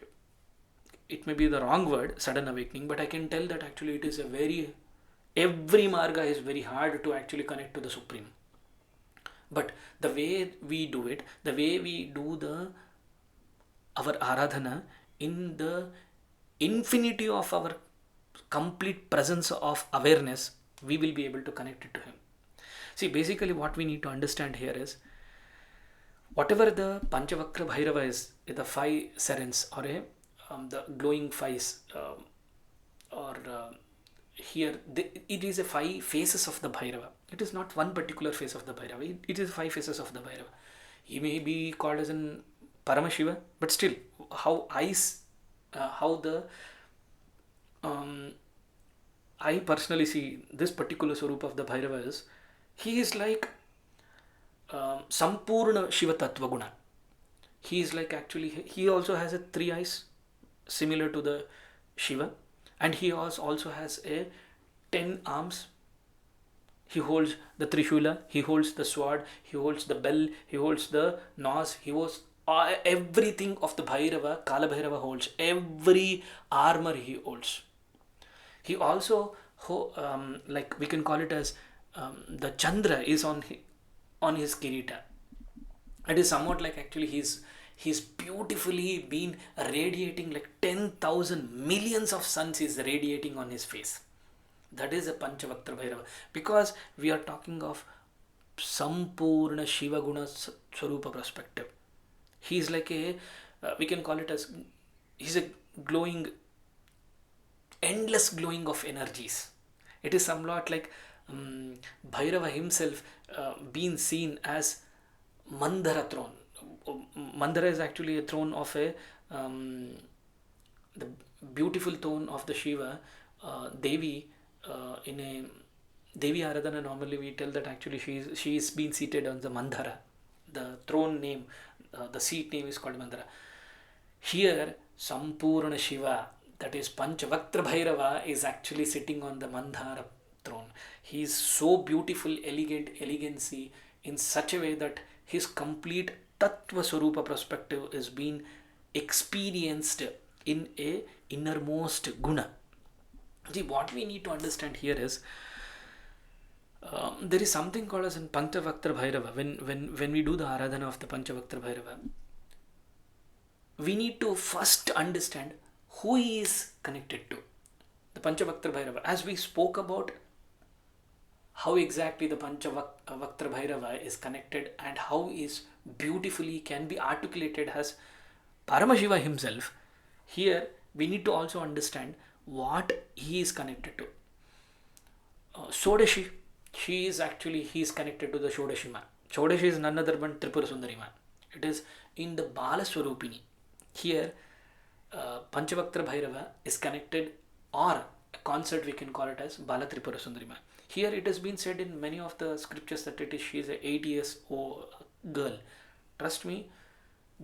Speaker 1: It may be the wrong word, sudden awakening, but I can tell that actually it is every marga is very hard to actually connect to the Supreme. But the way we do it, the way we do our aradhana, in the infinity of our complete presence of awareness, we will be able to connect it to him. See, basically what we need to understand here is, whatever the Panchavaktra Bhairava is, the five serens or the glowing fives, here it is a five faces of the Bhairava. It is not one particular face of the Bhairava. It is five faces of the Bhairava. He may be called as an Paramashiva, but still, I personally see this particular Swarupa of the Bhairava is, he is like Sampurna Shiva Tattva Guna. He is like actually, he also has a three eyes similar to the Shiva, and he also has a 10 arms. He holds the Trishula, he holds the sword, he holds the bell, he holds the nos, he holds everything of the Bhairava. Kala Bhairava holds every armor he holds. He also like we can call it as the Chandra is on his Kirita. It is somewhat like actually he's beautifully been radiating, like 10,000 millions of suns is radiating on his face. That is a Panchavaktra Bhairava, because we are talking of Sampurna Shiva Guna Swarupa perspective. He is like we can call it as, he's a glowing, endless glowing of energies. It is somewhat like Bhairava himself being seen as Mandara throne. Mandara is actually a throne of the beautiful throne of the Shiva Devi. In a Devi Aradhana, normally we tell that actually she is being seated on the Mandara. The throne name, the seat name is called Mandara. Here, Sampurna Shiva, that is Panchavaktra Bhairava, is actually sitting on the Mandara throne. He is so beautiful, elegant, elegancy in such a way that his complete Tattva Swarupa perspective is being experienced in a innermost guna. See, what we need to understand here is, there is something called as in Panchavaktra Bhairava. When we do the Aradhana of the Panchavaktra Bhairava, we need to first understand who he is connected to. The Panchavaktra Bhairava, as we spoke about how exactly the Panchavaktra Bhairava is connected and how is beautifully can be articulated as Paramashiva himself, here we need to also understand what he is connected to. Shodashi, he is connected to the Shodashi man. Shodashi is none other than Tripurasundarī man. It is in the Bala Swarupini. Here, Panchavaktra Bhairava is connected, or a concept we can call it as Bala Tripurasundarī man. Here it has been said in many of the scriptures that she is a 8 years old girl. Trust me,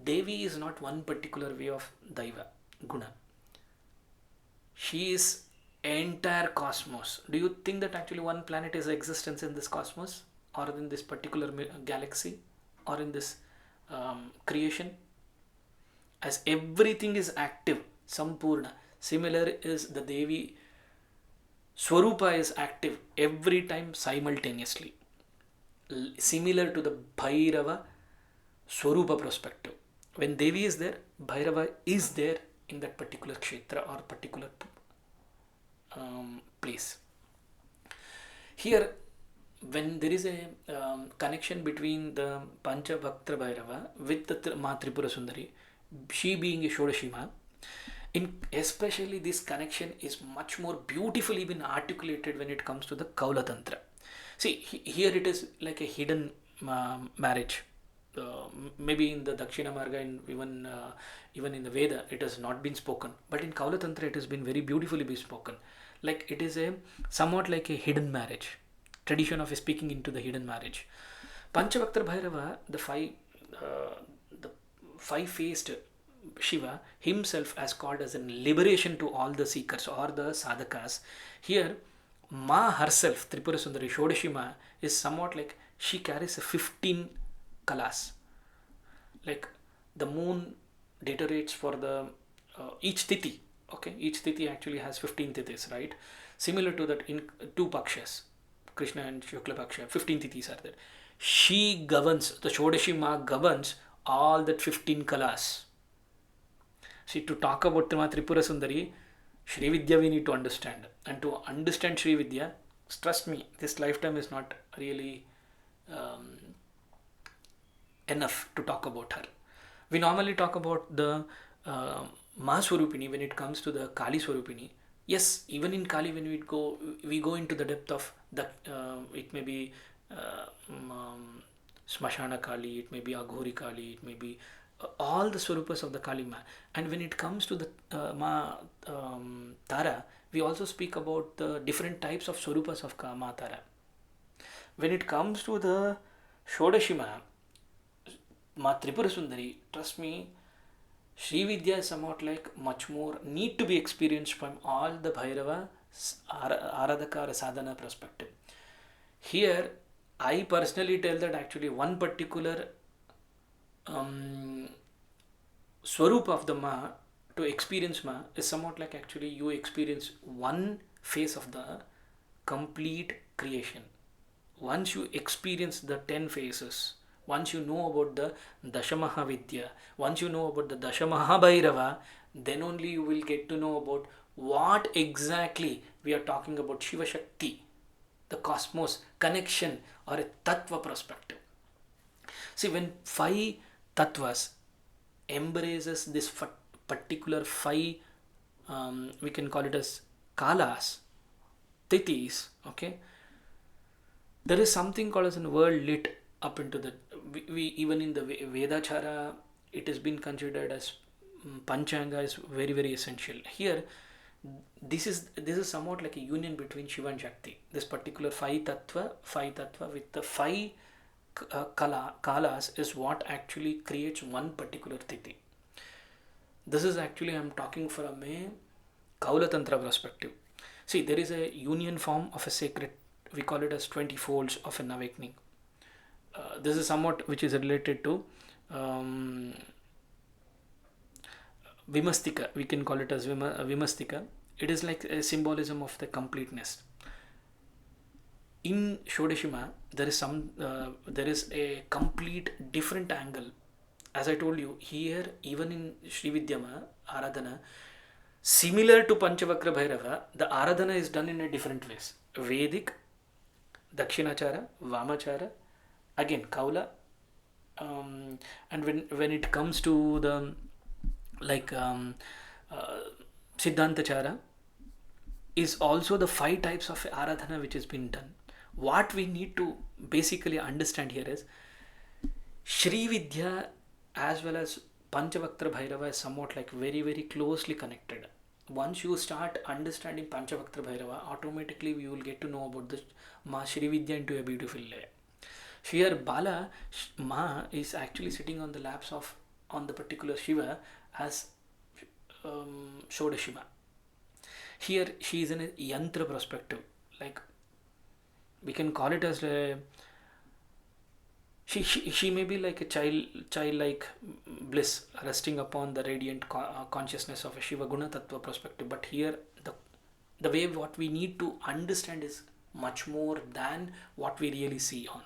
Speaker 1: Devi is not one particular way of Daiva, Guna. She is entire cosmos. Do you think that actually one planet is existence in this cosmos, or in this particular galaxy, or in this creation? As everything is active, Sampurna. Similar is the Devi Swarupa is active every time simultaneously. Similar to the Bhairava Swarupa perspective. When Devi is there, Bhairava is there in that particular kshetra or particular place. Here, when there is a connection between the Panchavaktra Bhairava with the Ma Tripurasundarī, she being a Shodashi Ma, especially this connection is much more beautifully been articulated when it comes to the Kaula Tantra. See, here it is like a hidden marriage. Maybe in the Dakshina Marga, even in the Veda, it has not been spoken. But in Kaula Tantra, it has been very beautifully be spoken. Like it is somewhat like a hidden marriage. Tradition of speaking into the hidden marriage. Panchavaktra Bhairava, the five-faced Shiva himself as called as a liberation to all the seekers or the sadhakas. Here, Ma herself, Tripurasundarī, Shodashi Ma, is somewhat like she carries a 15 kalas. Like the moon deteriorates for the each tithi. Okay, each tithi actually has 15 tithis, right? Similar to that in two pakshas, Krishna and Shukla Paksha, 15 tithis are there. She governs, the Shodashi Ma governs all that 15 kalas. See, to talk about Tripurasundarī, Shri Vidya we need to understand. And to understand Shri Vidya, trust me, this lifetime is not really enough to talk about her. We normally talk about the Ma Swarupini when it comes to the Kali Swarupini. Yes, even in Kali when we go into the depth of the, it may be Smashana Kali, it may be Aghori Kali, it may be all the Swarupas of the Kali Ma. And when it comes to the Ma Tara, we also speak about the different types of Swarupas of Ma Tara. When it comes to the Shodashi Ma Tripurasundarī, trust me, Sri Vidya is somewhat like much more need to be experienced from all the Bhairava Aradhaka Sadhana perspective. Here, I personally tell that actually one particular Swarup of the Ma to experience Ma is somewhat like actually you experience one phase of the complete creation. Once you experience the 10 phases, once you know about the Dashamaha Vidya, once you know about the Dashamaha Bhairava, then only you will get to know about what exactly we are talking about Shiva Shakti, the cosmos, connection or a Tattva perspective. See, when 5 Tattvas embraces this particular 5, we can call it as Kalas, Tithis, okay, there is something called as a world lit up into the, we even in the Vāmācāra, it has been considered as Panchanga is very, very essential. Here, this is somewhat like a union between Shiva and Shakti. This particular 5 tattva with the 5 kalas is what actually creates one particular tithi. This is actually, I'm talking from a Kaula Tantra perspective. See, there is a union form of a sacred, we call it as 20 folds of an awakening. This is somewhat which is related to Vimastika, we can call it as Vimastika. It is like a symbolism of the completeness. In Shodashima, there is a complete different angle. As I told you, here even in Sri Vidyama Aradhana, similar to Panchavaktra Bhairava, the Aradhana is done in a different ways. Vedic, Dakshinachara, Vāmācāra, again Kaula, And when it comes to the like uh, Siddhantachara is also the five types of aradhana which has been done. What we need to basically understand here is Shri Vidya as well as Panchavaktra Bhairava is somewhat like very very closely connected. Once you start understanding Panchavaktra Bhairava, automatically you will get to know about the Ma Shri Vidya into a beautiful way. Here Bala Ma is actually sitting on the laps of on the particular Shiva as Shodashima. Here she is in a yantra perspective, like we can call it as a she may be like a childlike bliss resting upon the radiant consciousness of a Shiva Guna Tattva perspective. But here the way what we need to understand is much more than what we really see on.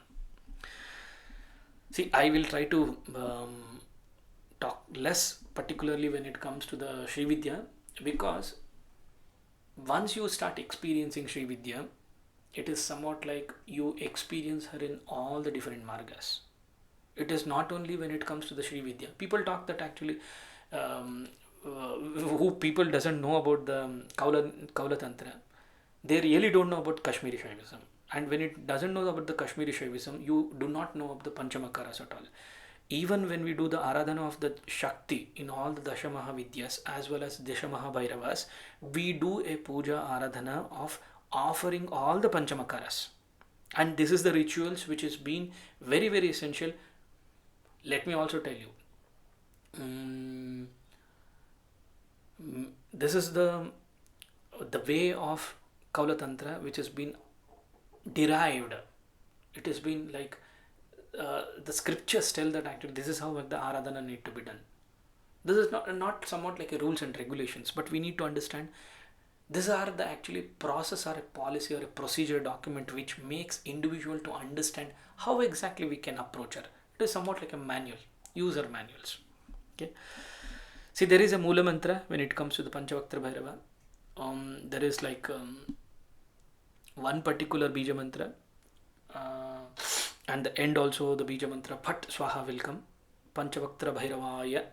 Speaker 1: See, I will try to talk less particularly when it comes to the Sri Vidya, because once you start experiencing Sri Vidya, it is somewhat like you experience her in all the different margas. It is not only when it comes to the Sri Vidya. People talk that actually who people doesn't know about the Kaula Tantra, they really don't know about Kashmiri Shaivism. And when it doesn't know about the Kashmiri Shaivism, you do not know of the Panchamakaras at all. Even when we do the Aradhana of the Shakti in all the Dashamaha Vidyas as well as Dashamaha Bhairavas, we do a puja Aradhana of offering all the Panchamakaras. And this is the rituals which has been very very essential. Let me also tell you, this is the way of Kaula Tantra which has been derived. It has been like the scriptures tell that actually this is how the Aradhana need to be done. This is not somewhat like a rules and regulations, but we need to understand these are the actually process or a policy or a procedure document which makes individual to understand how exactly we can approach her. It is somewhat like a manual, user manuals. Okay. See, there is a Mula mantra when it comes to the Panchavaktra Bhairava. There is like one particular Bija mantra, and the end also the Bija mantra Phat Swaha will come. Panchavaktra Bhairavaya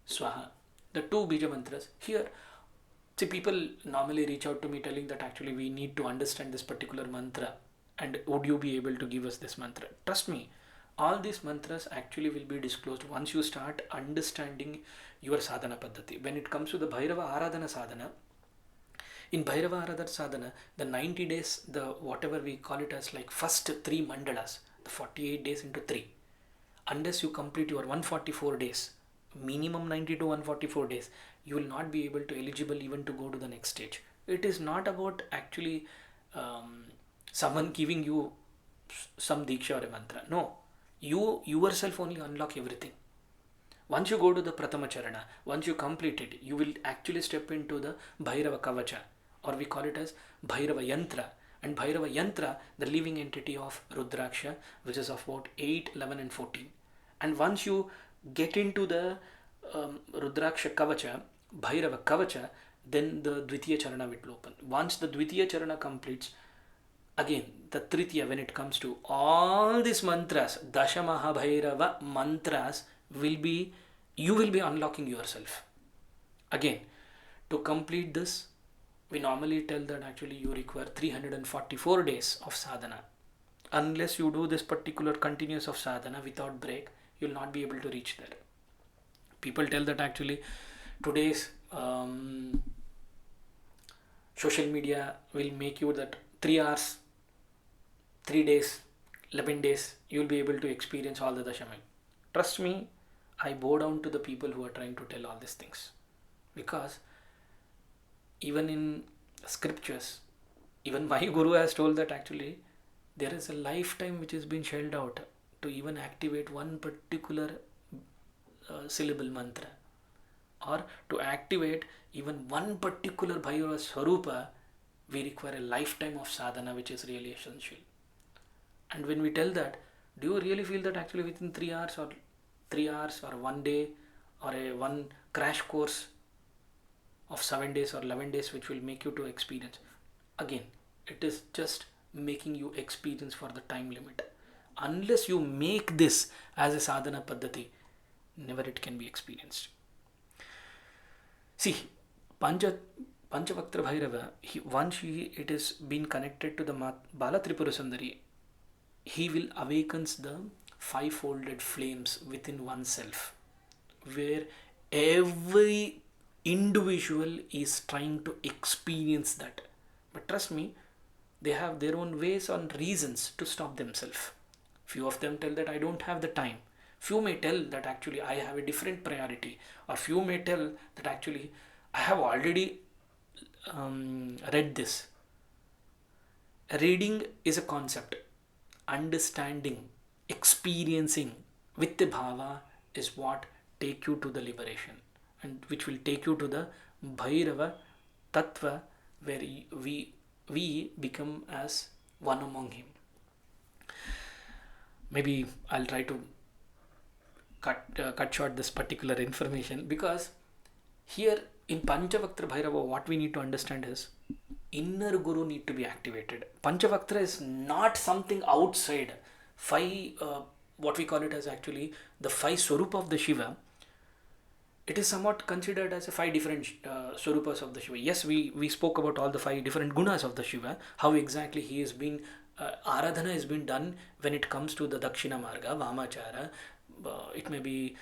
Speaker 1: Swaha. The two Bija mantras here. See, people normally reach out to me telling that actually we need to understand this particular mantra, and would you be able to give us this mantra? Trust me, all these mantras actually will be disclosed once you start understanding your sadhana paddhati. When it comes to the Bhairava Aradhana sadhana, in Bhairava Aradhana sadhana, the 90 days, the whatever we call it as like first 3 mandalas, the 48 days into 3, unless you complete your 144 days, minimum 90 to 144 days, you will not be able to eligible even to go to the next stage. It is not about actually someone giving you some diksha or a mantra. No, you yourself only unlock everything. Once you go to the Pratama Charana, once you complete it, you will actually step into the Bhairava Kavacha, or we call it as Bhairava Yantra. And Bhairava Yantra, the living entity of Rudraksha, which is of about 8, 11 and 14. And once you get into the Rudraksha Kavacha, Bhairava Kavacha, then the Dvitiya Charana will open. Once the Dvitiya Charana completes, again the Tritiya, when it comes to all these mantras, Dasha Mahabhairava mantras will be, you will be unlocking yourself. Again, to complete this, we normally tell that actually you require 344 days of sadhana. Unless you do this particular continuous of sadhana without break, you will not be able to reach there. People tell that actually today's social media will make you that 3 hours, 3 days, 11 days, you will be able to experience all the Dashamai. Trust me, I bow down to the people who are trying to tell all these things. Because even in scriptures, even my guru has told that actually there is a lifetime which has been shelled out to even activate one particular syllable mantra, or to activate even one particular Bhairava Swarupa, we require a lifetime of sadhana which is really essential. And when we tell that, do you really feel that actually within 3 hours or 3 hours or 1 day or a one crash course of 7 days or 11 days which will make you to experience? Again, it is just making you experience for the time limit. Unless you make this as a sadhana paddhati, never it can be experienced. See, Pancha, Panchavaktra Bhairava, it is been connected to the Bala Tripurasundarī, he will awakens the five-folded flames within oneself, where every individual is trying to experience that. But trust me, they have their own ways and reasons to stop themselves. Few of them tell that I don't have the time. Few may tell that actually I have a different priority, or few may tell that actually I have already read this. Reading is a concept. Understanding, experiencing with the bhava is what take you to the liberation, and which will take you to the Bhairava Tattva, where we become as one among him. Maybe I'll try to cut short this particular information, because here in Panchavaktra Bhairava, what we need to understand is inner guru need to be activated. Panchavaktra is not something outside. What we call it as actually the five Swarupa of the Shiva. It is somewhat considered as a five different Swarupas of the Shiva. Yes, we spoke about all the five different gunas of the Shiva, how exactly he has been, Aradhana has been done when it comes to the Dakshina Marga, Vāmācāra, it may be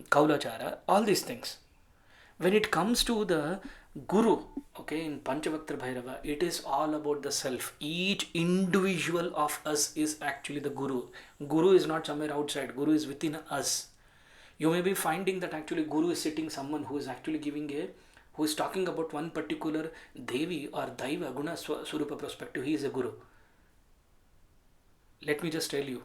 Speaker 1: Kaula, all these things. When it comes to the Guru, okay, in Panchavaktra Bhairava, it is all about the self. Each individual of us is actually the Guru. Guru is not somewhere outside. Guru is within us. You may be finding that actually Guru is sitting someone who is actually who is talking about one particular Devi or Daiva, Guna, Swarupa perspective. He is a Guru. Let me just tell you,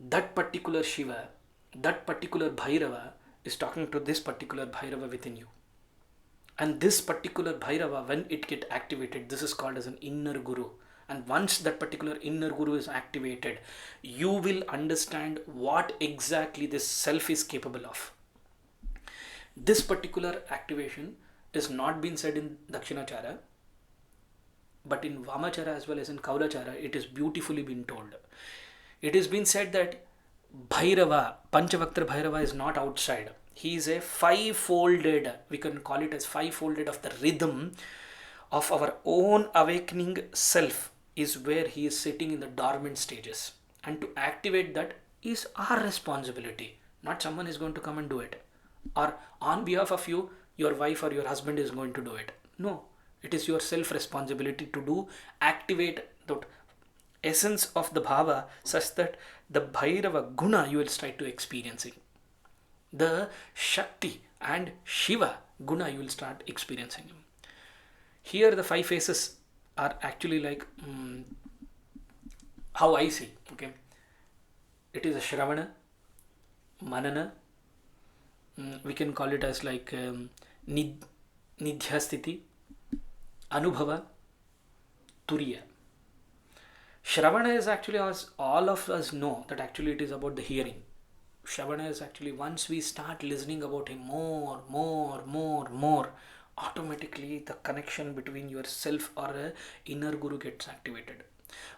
Speaker 1: that particular Shiva, that particular Bhairava is talking to this particular Bhairava within you. And this particular Bhairava, when it gets activated, this is called as an inner Guru. And once that particular inner Guru is activated, you will understand what exactly this self is capable of. This particular activation is not been said in Dakshinachara, but in Vāmācāra as well as in Kaulachara, it is beautifully been told. It has been said that Bhairava, Panchavaktra Bhairava is not outside. He is a five-folded, we can call it as five-folded of the rhythm of our own awakening self, is where he is sitting in the dormant stages. And to activate that is our responsibility. Not someone is going to come and do it. Or on behalf of you, your wife or your husband is going to do it. No, it is your self-responsibility to activate the essence of the bhava such that the Bhairava guna you will start to experiencing. The Shakti and Shiva guna you will start experiencing. Here the five faces are actually like how I see. Okay, it is a Shravana, Manana. We can call it as like Nidhyasthiti, Anubhava, Turiya. Shravana is actually, as all of us know, that actually it is about the hearing. Shravana is actually once we start listening about him more, automatically the connection between yourself or a inner guru gets activated.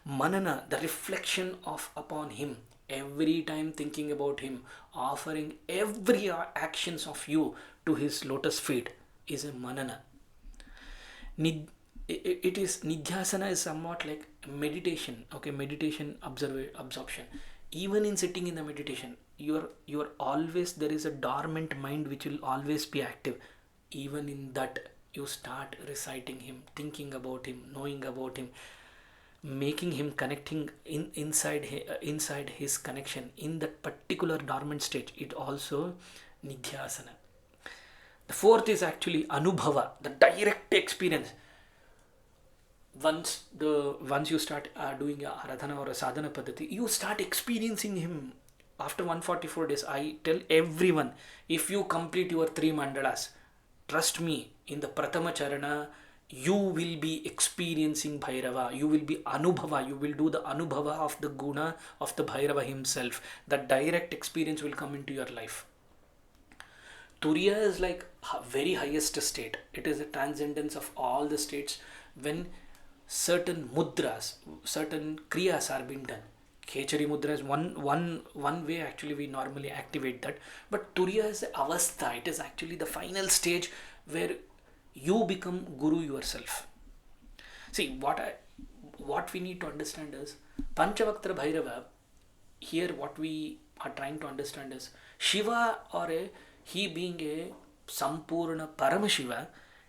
Speaker 1: Manana, the reflection of upon him, every time thinking about him, offering every actions of you to his lotus feet is a manana. It is nidhyasana is somewhat like meditation. Okay, meditation absorption. Even in sitting in the meditation, you are always, there is a dormant mind which will always be active. Even in that, you start reciting him, thinking about him, knowing about him, making him connecting inside his connection in that particular dormant stage. It also nidhyasana. The fourth is actually anubhava, the direct experience. Once you start doing a aradhana or a sadhana paddhati, you start experiencing him. After 144 days, I tell everyone, if you complete your 3 mandalas, trust me, in the Pratama Charana, you will be experiencing Bhairava. You will be Anubhava. You will do the Anubhava of the Guna of the Bhairava himself. That direct experience will come into your life. Turiya is like very highest state. It is a transcendence of all the states when certain mudras, certain kriyas are being done. Khechari Mudra is one way actually we normally activate that. But Turiya is the avastha. It is actually the final stage where you become Guru yourself. See, what we need to understand is Panchavaktra Bhairava. Here what we are trying to understand is Shiva, or he being a Sampurna Paramashiva,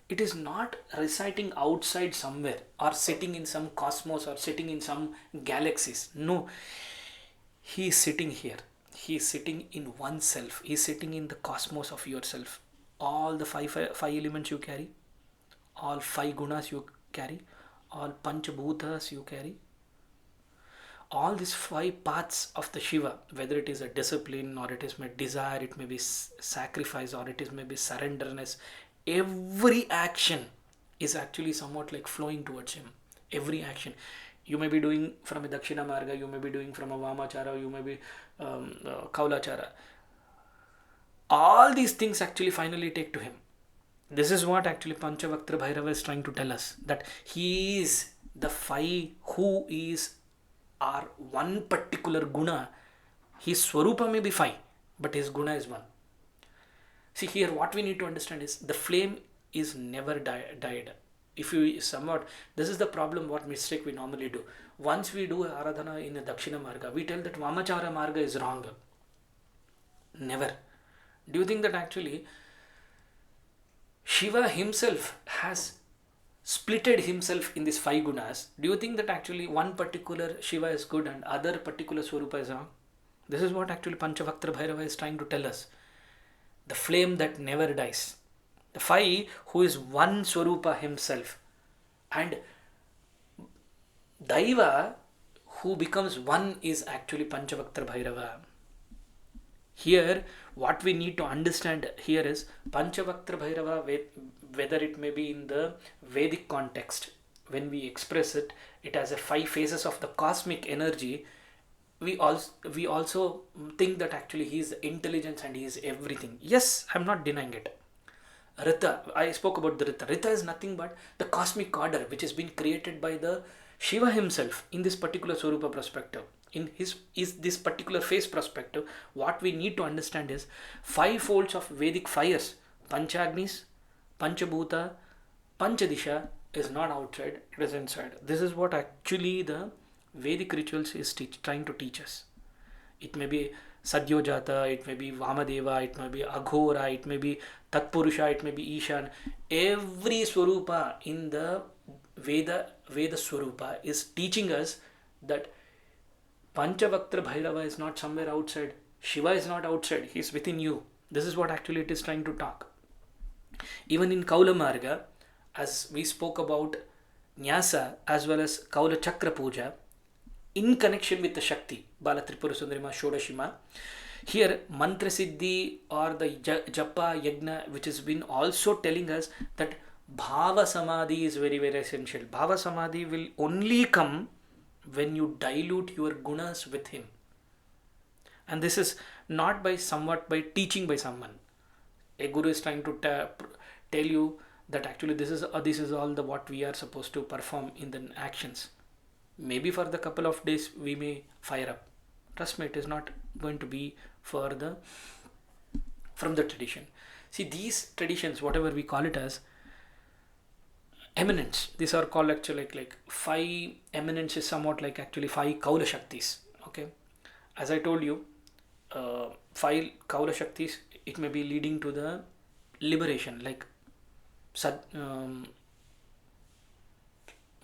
Speaker 1: it is not reciting outside somewhere or sitting in some cosmos or sitting in some galaxies. No, he is sitting here. He is sitting in oneself. He is sitting in the cosmos of yourself. All the five elements you carry, all five gunas you carry, all panchabhutas you carry, all these five paths of the Shiva, whether it is a discipline or it is my desire, it may be sacrifice, or it is maybe surrenderness, every action is actually somewhat like flowing towards him. Every action you may be doing from a Dakshina Marga, you may be doing from a Vāmācāra, you may be Kaula. All these things actually finally take to him. This is what actually Panchavaktra Bhairava is trying to tell us, that he is the five who is or one particular guna. His swarupa may be five, but his guna is one. See, here what we need to understand is the flame is never died. If you somewhat, this is the problem, what mistake we normally do. Once we do Aradhana in a Dakshina Marga, we tell that Vāmācāra Marga is wrong. Never. Do you think that actually Shiva himself has splitted himself in these five gunas? Do you think that actually one particular Shiva is good and other particular Swarupa is wrong? This is what actually Panchavaktra Bhairava is trying to tell us. The flame that never dies. The five who is one Swarupa himself. And Daiva who becomes one is actually Panchavaktra Bhairava. Here what we need to understand here is Panchavaktra Bhairava, whether it may be in the Vedic context, when we express it, it has a five phases of the cosmic energy. We also think that actually he is intelligence and he is everything. Yes, I'm not denying it. Rita, I spoke about the Rita. Rita is nothing but the cosmic order which has been created by the Shiva himself in this particular Swarupa perspective. In this particular phase perspective, what we need to understand is five folds of Vedic fires. Panchagnis, Panchabhuta, Panchadisha is not outside, it is inside. This is what actually the Vedic rituals is trying to teach us. It may be Sadyojata, it may be Vamadeva, it may be Aghora, it may be Tatpurusha, it may be Ishan. Every Swarupa in the Veda Swarupa is teaching us that Panchavaktra Bhairava is not somewhere outside. Shiva is not outside. He is within you. This is what actually it is trying to talk. Even in Kaula Marga, as we spoke about Nyasa as well as Kaula Chakra Puja, in connection with the Shakti, Bala Tripurasundarī Shodashima, here Mantra Siddhi or the Japa Yagna, which has been also telling us that Bhava Samadhi is very, very essential. Bhava Samadhi will only come when you dilute your gunas with him. And this is not by teaching by someone. A guru is trying to tell you that actually this is all the what we are supposed to perform in the actions. Maybe for the couple of days we may fire up. Trust me, it is not going to be from the tradition. See, these traditions, whatever we call it as, eminence, these are called actually like five eminence is somewhat like actually five Kaula Shaktis. Okay, as I told you, five Kaula Shaktis, it may be leading to the liberation, like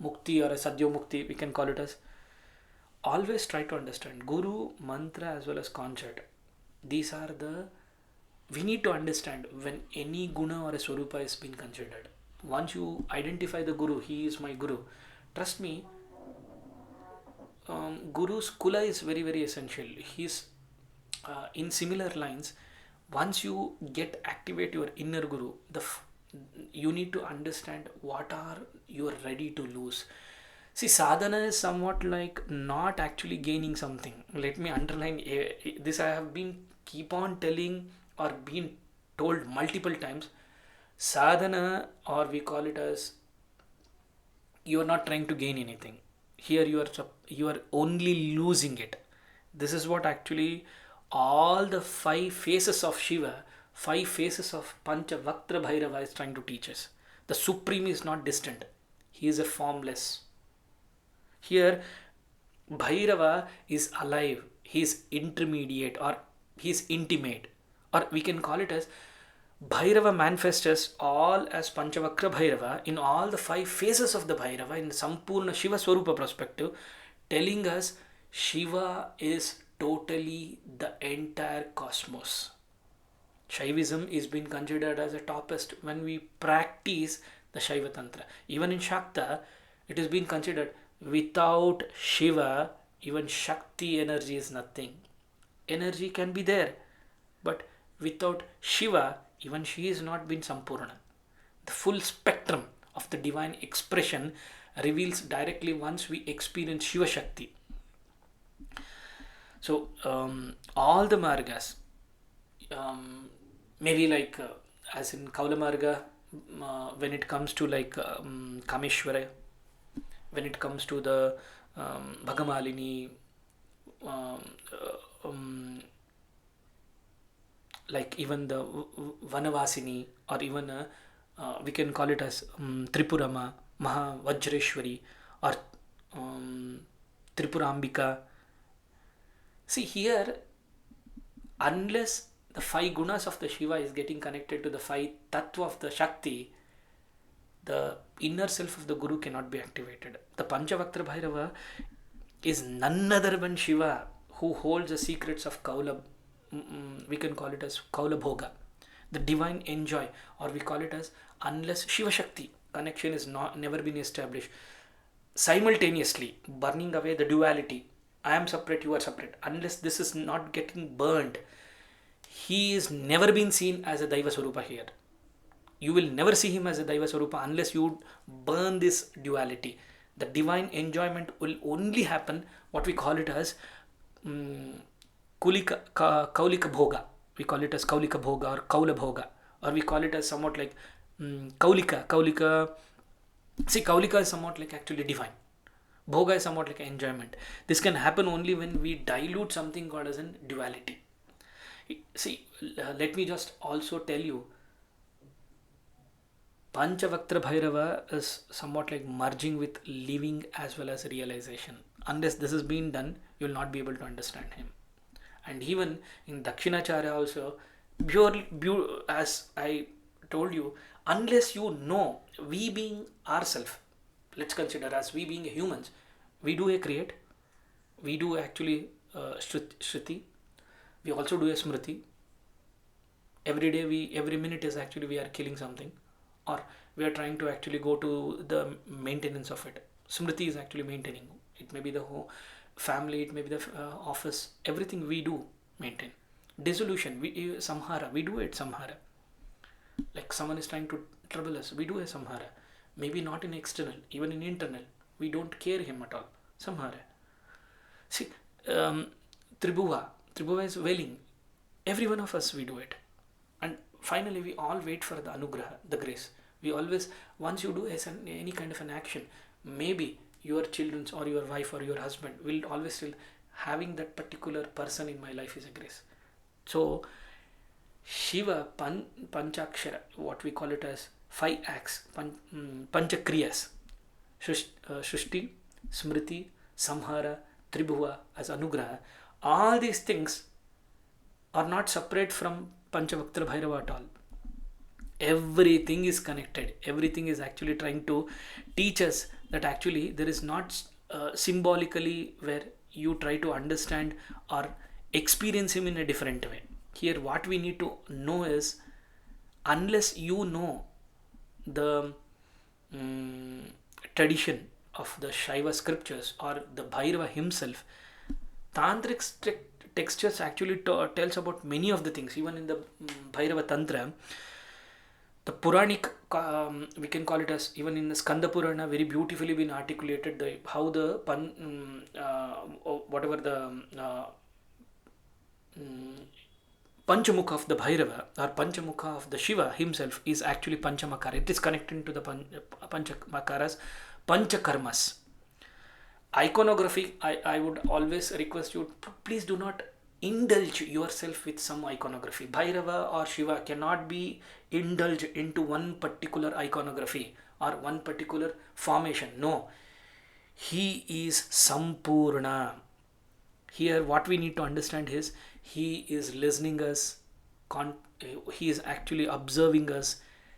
Speaker 1: Mukti or a Sadhyo Mukti, we can call it as. Always try to understand Guru, Mantra as well as concert. These are we need to understand when any guna or a Swarupa is being considered. Once you identify the Guru, he is my Guru. Trust me, Guru's Kula is very, very essential. He's in similar lines. Once you activate your inner Guru, you need to understand what are you are ready to lose. See, sadhana is somewhat like not actually gaining something. Let me underline this. I have been keep on telling or been told multiple times. Sadhana, or we call it as, you are not trying to gain anything. Here you are only losing it. This is what actually all the 5 faces of Shiva, 5 faces of Panchavaktra Bhairava is trying to teach us. The Supreme is not distant. He is a formless. Here, Bhairava is alive. He is intermediate, or he is intimate. Or we can call it as Bhairava manifests us all as Panchavakra Bhairava in all the 5 faces of the Bhairava in the Sampurna Shiva Swarupa perspective, telling us Shiva is totally the entire cosmos. Shaivism is being considered as a topest when we practice the Shaiva Tantra. Even in Shakta, it is being considered without Shiva, even Shakti energy is nothing. Energy can be there, but without Shiva, even she is not been Sampurna. The full spectrum of the divine expression reveals directly once we experience Shiva Shakti. So, all the margas, maybe like as in Kaula Marga, when it comes to like Kameshwara, when it comes to the Bhagamalini, like even the Vanavasini, or even we can call it as Tripurama, Maha Vajreshwari, or Tripurambika. See here, unless the 5 gunas of the Shiva is getting connected to the 5 tattva of the Shakti, the inner self of the Guru cannot be activated. The Panchavaktra Bhairava is none other than Shiva, who holds the secrets of Kaula. We can call it as Kaula Bhoga, the divine enjoy, or we call it as unless Shiva Shakti connection is not never been established, simultaneously burning away the duality. I am separate, you are separate. Unless this is not getting burned, he is never been seen as a Daiva Swarupa here. You will never see him as a Daiva Swarupa unless you burn this duality. The divine enjoyment will only happen, what we call it as Kaulika Bhoga. We call it as Kaulika Bhoga or Kaula Bhoga, or we call it as somewhat like Kaulika. See, Kaulika is somewhat like actually divine. Bhoga is somewhat like enjoyment. This can happen only when we dilute something called as in duality. See, let me just also tell you, Panchavaktra Bhairava is somewhat like merging with living as well as realization. Unless this is being done, you will not be able to understand him. And even in Dakshinacharya also, as I told you, unless you know, we being ourselves, let's consider as we being humans, we do a create, we do actually Shruti, we also do a Smriti. Every day, every minute is actually we are killing something, or we are trying to actually go to the maintenance of it. Smriti is actually maintaining. It may be the whole family, it may be the office, everything we do maintain. Dissolution, samhara, we do it samhara. Like someone is trying to trouble us, we do a samhara. Maybe not in external, even in internal. We don't care him at all. Samhara. See, Tribhuva is wailing. Every one of us, we do it. And finally, we all wait for the anugraha, the grace. We always, once you do any kind of an action, maybe your children's or your wife or your husband will always feel having that particular person in my life is a grace. So, Shiva Panchakshara, what we call it as 5 acts, Panchakriyas, Shushti, Smriti, Samhara, Tribhuva as Anugraha, all these things are not separate from Panchavaktra Bhairava at all. Everything is connected. Everything is actually trying to teach us that actually there is not symbolically where you try to understand or experience him in a different way. Here what we need to know is, unless you know the tradition of the Shaiva scriptures or the Bhairava himself, Tantric textures actually tells about many of the things. Even in the Bhairava Tantra, the Puranic, we can call it as, even in the Skanda Purana, very beautifully been articulated how the whatever the Panchamukha of the Bhairava or Panchamukha of the Shiva himself is actually Panchavaktra. It is connected to the Panchavakras, Panchakarmas. Iconography, I would always request you, please do not indulge yourself with some iconography. Bhairava or Shiva cannot be indulged into one particular iconography or one particular formation. No, he is Sampurna. Here what we need to understand is he is listening us, he is actually observing us,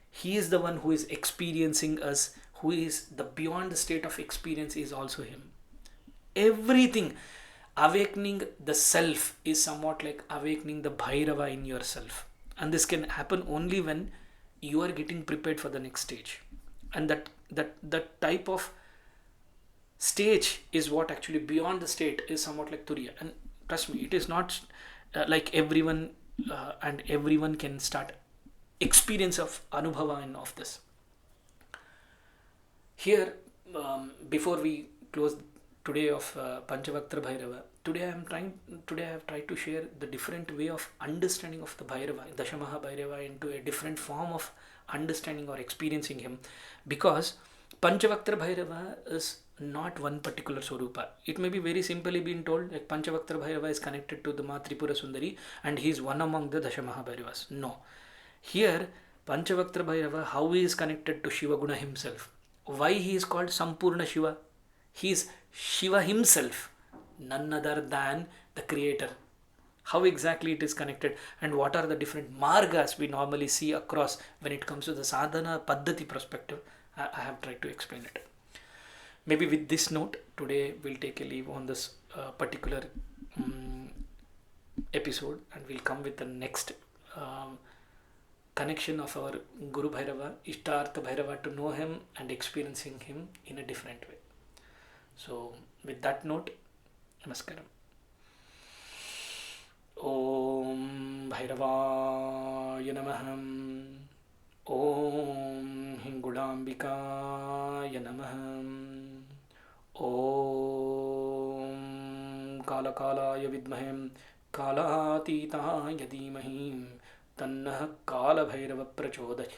Speaker 1: he is the one who is experiencing us, who is the beyond the state of experience is also him. Everything, awakening the self is somewhat like awakening the Bhairava in yourself, and this can happen only when you are getting prepared for the next stage. And that type of stage is what actually beyond the state is somewhat like Turiya. And trust me, it is not like everyone and everyone can start experience of Anubhava and of this. Here, before we close today of Panchavaktra Bhairava, today I have tried to share the different way of understanding of the Bhairava, Dashamaha Bhairava, into a different form of understanding or experiencing him, because Panchavaktra Bhairava is not one particular Swarupa. It may be very simply been told like Panchavaktra Bhairava is connected to the Bala Tripurasundarī and he is one among the Dashamaha Bhairavas. No. Here, Panchavaktra Bhairava, how he is connected to Shiva Guna himself. Why he is called Sampurna Shiva? He is Shiva himself, none other than the creator. How exactly it is connected, and what are the different margas we normally see across when it comes to the sadhana paddhati perspective, I have tried to explain it. Maybe with this note, today we'll take a leave on this particular episode, and we'll come with the next connection of our Guru Bhairava, Ishtartha Bhairava, to know him and experiencing him in a different way. So with that note, Namaskaram. Om Bhairavaya Namaham. Om Hingulambikaya Namaham. Om Kalakalaya Vidmaham Kalatitaya Dhimahim Tannah Kala Bhairava Prachodayat.